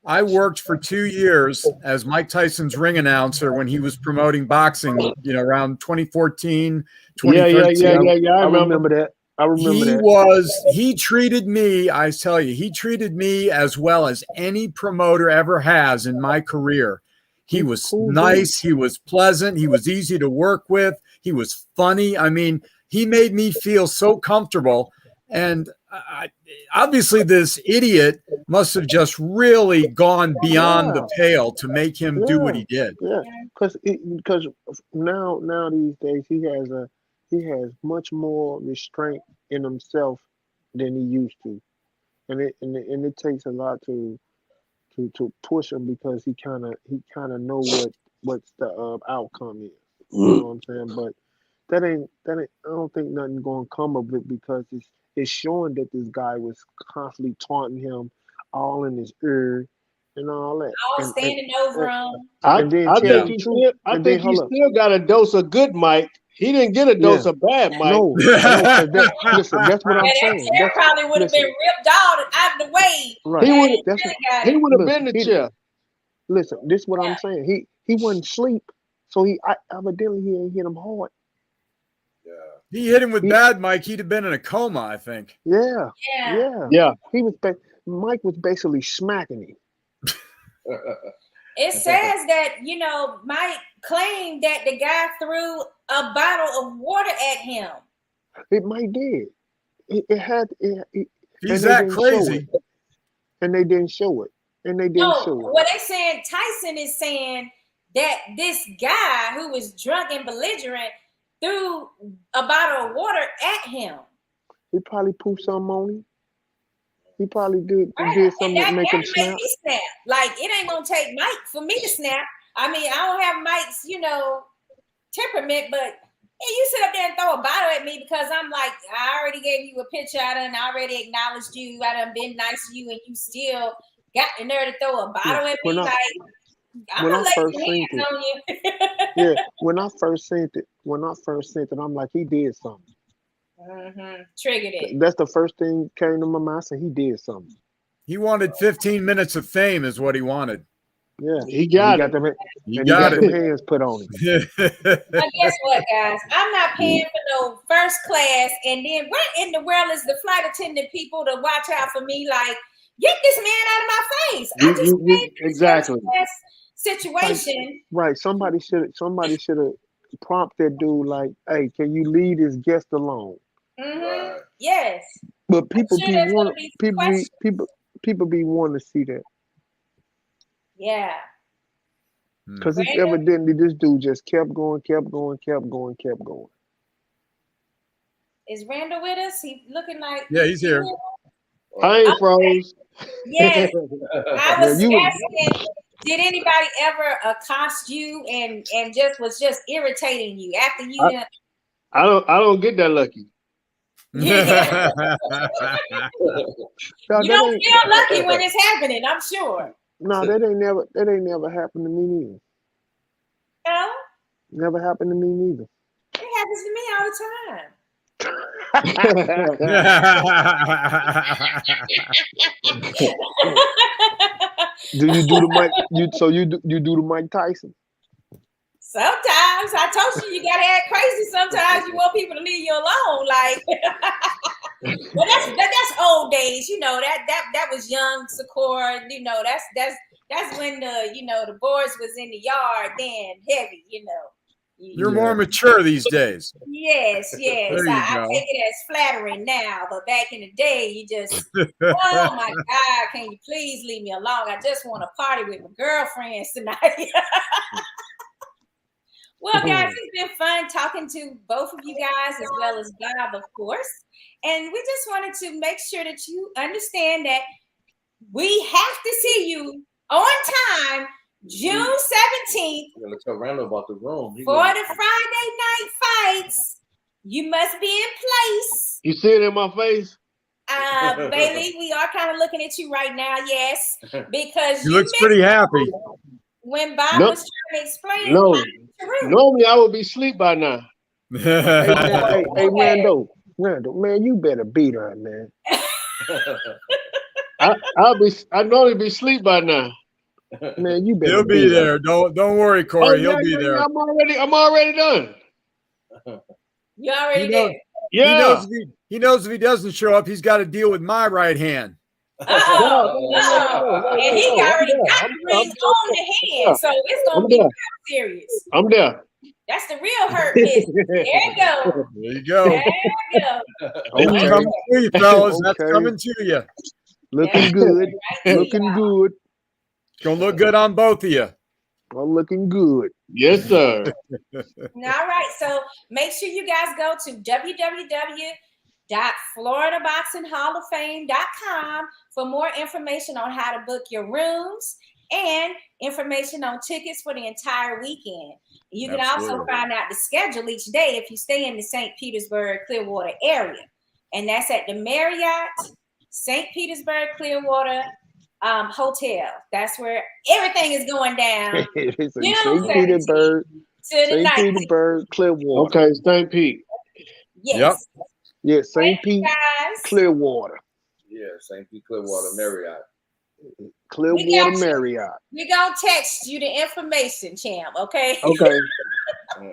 I worked for 2 years as Mike Tyson's ring announcer when he was promoting boxing, around 2014, 2013. Yeah, I remember that. I remember He treated me, I tell you, he treated me as well as any promoter ever has in my career. He was cool nice. He was pleasant. He was easy to work with. He was funny. I mean, he made me feel so comfortable. And obviously this idiot must have just really gone beyond the pale to make him do what he did. Yeah, because now these days he has much more restraint in himself than he used to, and it takes a lot to push him because he kind of know what's the outcome is. You know what I'm saying? But that ain't I don't think nothing gonna come of it because it's showing that this guy was constantly taunting him all in his ear and all that. All standing over him. I think he still got a dose of good Mike. He didn't get a dose of bad Mike. No, listen, that's what I'm saying. That probably would have been ripped out of the way. Right. He would have been the chair. Listen, this is what I'm saying. He wasn't asleep, so evidently he ain't hit him hard. Yeah. He hit him with bad Mike. He'd have been in a coma, I think. Yeah. Mike was basically smacking him. It says that, Mike claimed that the guy threw a bottle of water at him. It might did. He's that crazy. And they didn't show it. What they saying, Tyson is saying that this guy who was drunk and belligerent threw a bottle of water at him. He probably pooped something on him. He probably did something to make him snap. Me snap. Like, it ain't gonna take Mike for me to snap. I mean, I don't have Mike's, temperament, but you sit up there and throw a bottle at me because I'm like, I already gave you a picture. I done already acknowledged you. I done been nice to you, and you still got the nerve to throw a bottle at me. I'm gonna lay your hands on you. Yeah, when I first sent it, I'm like, he did something. Triggered it. That's the first thing came to my mind. I said he did something. He wanted 15 minutes of fame, is what he wanted. Yeah, he got it. He got them hands put on him. But guess what, guys? I'm not paying for no first class, and then what in the world is the flight attendant people to watch out for me? Like, get this man out of my face! I just paid for exactly situation. Right. Somebody should have prompted that dude like, "Hey, can you leave this guest alone?" Right. Yes. But people be wanting to see that. Yeah. Because it's evidently this dude just kept going. Is Randall with us? He looking like he's here. I ain't froze. Yes. I was asking, did anybody ever accost you and was just irritating you after you? I don't get that lucky. You don't feel lucky when it's happening, I'm sure. No, that ain't never happened to me neither. No? Never happened to me neither. It happens to me all the time. Do you do the Mike? You do the Mike Tyson? Sometimes I told you gotta act crazy. Sometimes you want people to leave you alone. Like, well, that's old days. That was young Sakura. That's when the boys was in the yard then heavy. You're more mature these days. Yes. I take it as flattering now, but back in the day, you just, oh my God, can you please leave me alone? I just want to party with my girlfriends tonight. Well, guys, it's been fun talking to both of you guys as well as Bob, of course. And we just wanted to make sure that you understand that we have to see you on time, June 17th. I'm gonna tell Randall about the room. For the Friday night fights. You must be in place. You see it in my face? Bailey, we are kind of looking at you right now, yes. Because he looks pretty happy. When Bob was trying to explain. Normally I would be asleep by now. Hey, Randall, man, you better beat her, man. I'd normally be asleep by now. Man, you better. He'll be there. Don't worry, Corey. He'll be there. I'm already done. You already there. Yeah. He knows if he doesn't show up, he's got to deal with my right hand. And he already got the rings on the hand, so it's gonna be serious. I'm there. That's the real hurt business. There you go. There you go. There you go. It's coming to you, fellas. That's coming to you. Looking good. Looking good. It's gonna look good on both of you. I'm looking good. Yes, sir. All right. So make sure you guys go to www.floridaboxinghalloffame.com for more information on how to book your rooms and information on tickets for the entire weekend. You can also find out the schedule each day if you stay in the St. Petersburg, Clearwater area. And that's at the Marriott, St. Petersburg, Clearwater Hotel. That's where everything is going down. It's in St. Petersburg, St. Petersburg, Clearwater. Okay, St. Pete. Yes. Yep. Yeah, St. Pete, Clearwater. Yeah, St. Pete, Clearwater, Marriott. Clearwater, Marriott. We're going to text you the information, champ, okay? Okay. All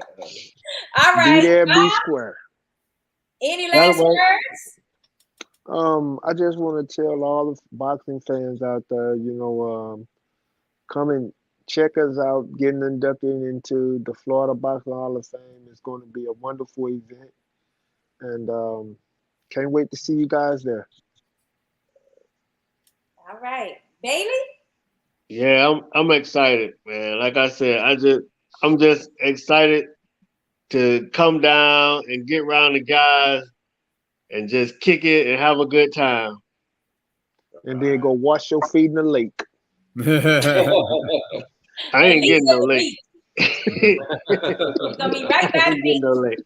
right. Be there, be square. Any last words? I just want to tell all the boxing fans out there, come and check us out, getting inducted into the Florida Boxing Hall of Fame. It's going to be a wonderful event. And can't wait to see you guys there. All right. Bailey? Yeah, I'm excited, man. Like I said, I'm just excited to come down and get around the guys and just kick it and have a good time. And then go wash your feet in the lake. I ain't getting no lake. It's gonna be right by the beach. No lake.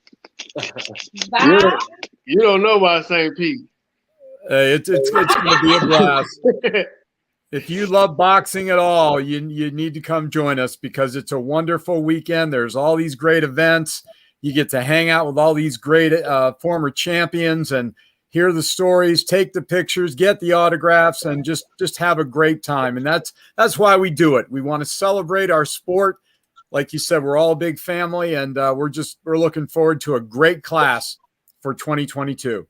Bye. You don't know about St. Pete. Hey, it's going to be a blast. If you love boxing at all, you need to come join us because it's a wonderful weekend. There's all these great events. You get to hang out with all these great former champions and hear the stories, take the pictures, get the autographs, and just have a great time. And that's why we do it. We want to celebrate our sport. Like you said, we're all a big family, and we're looking forward to a great class for 2022.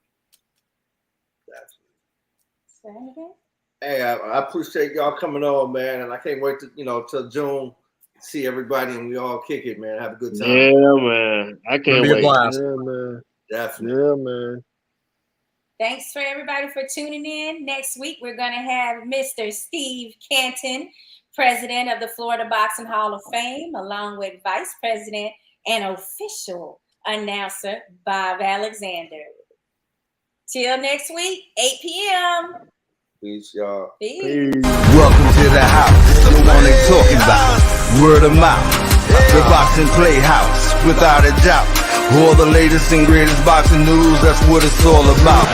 Hey, I appreciate y'all coming on, man, and I can't wait to till June see everybody and we all kick it, man. Have a good time. Yeah, man. I can't wait. Yeah, man. Definitely. Yeah, man. Thanks for everybody for tuning in. Next week, we're going to have Mr. Steve Canton, president of the Florida Boxing Hall of Fame, along with vice president and official announcer, Bob Alexander. Till next week, 8 p.m. Peace, y'all. Peace. Welcome to the house, the one they talking about, word of mouth, the boxing playhouse, without a doubt. All the latest and greatest boxing news, that's what it's all about.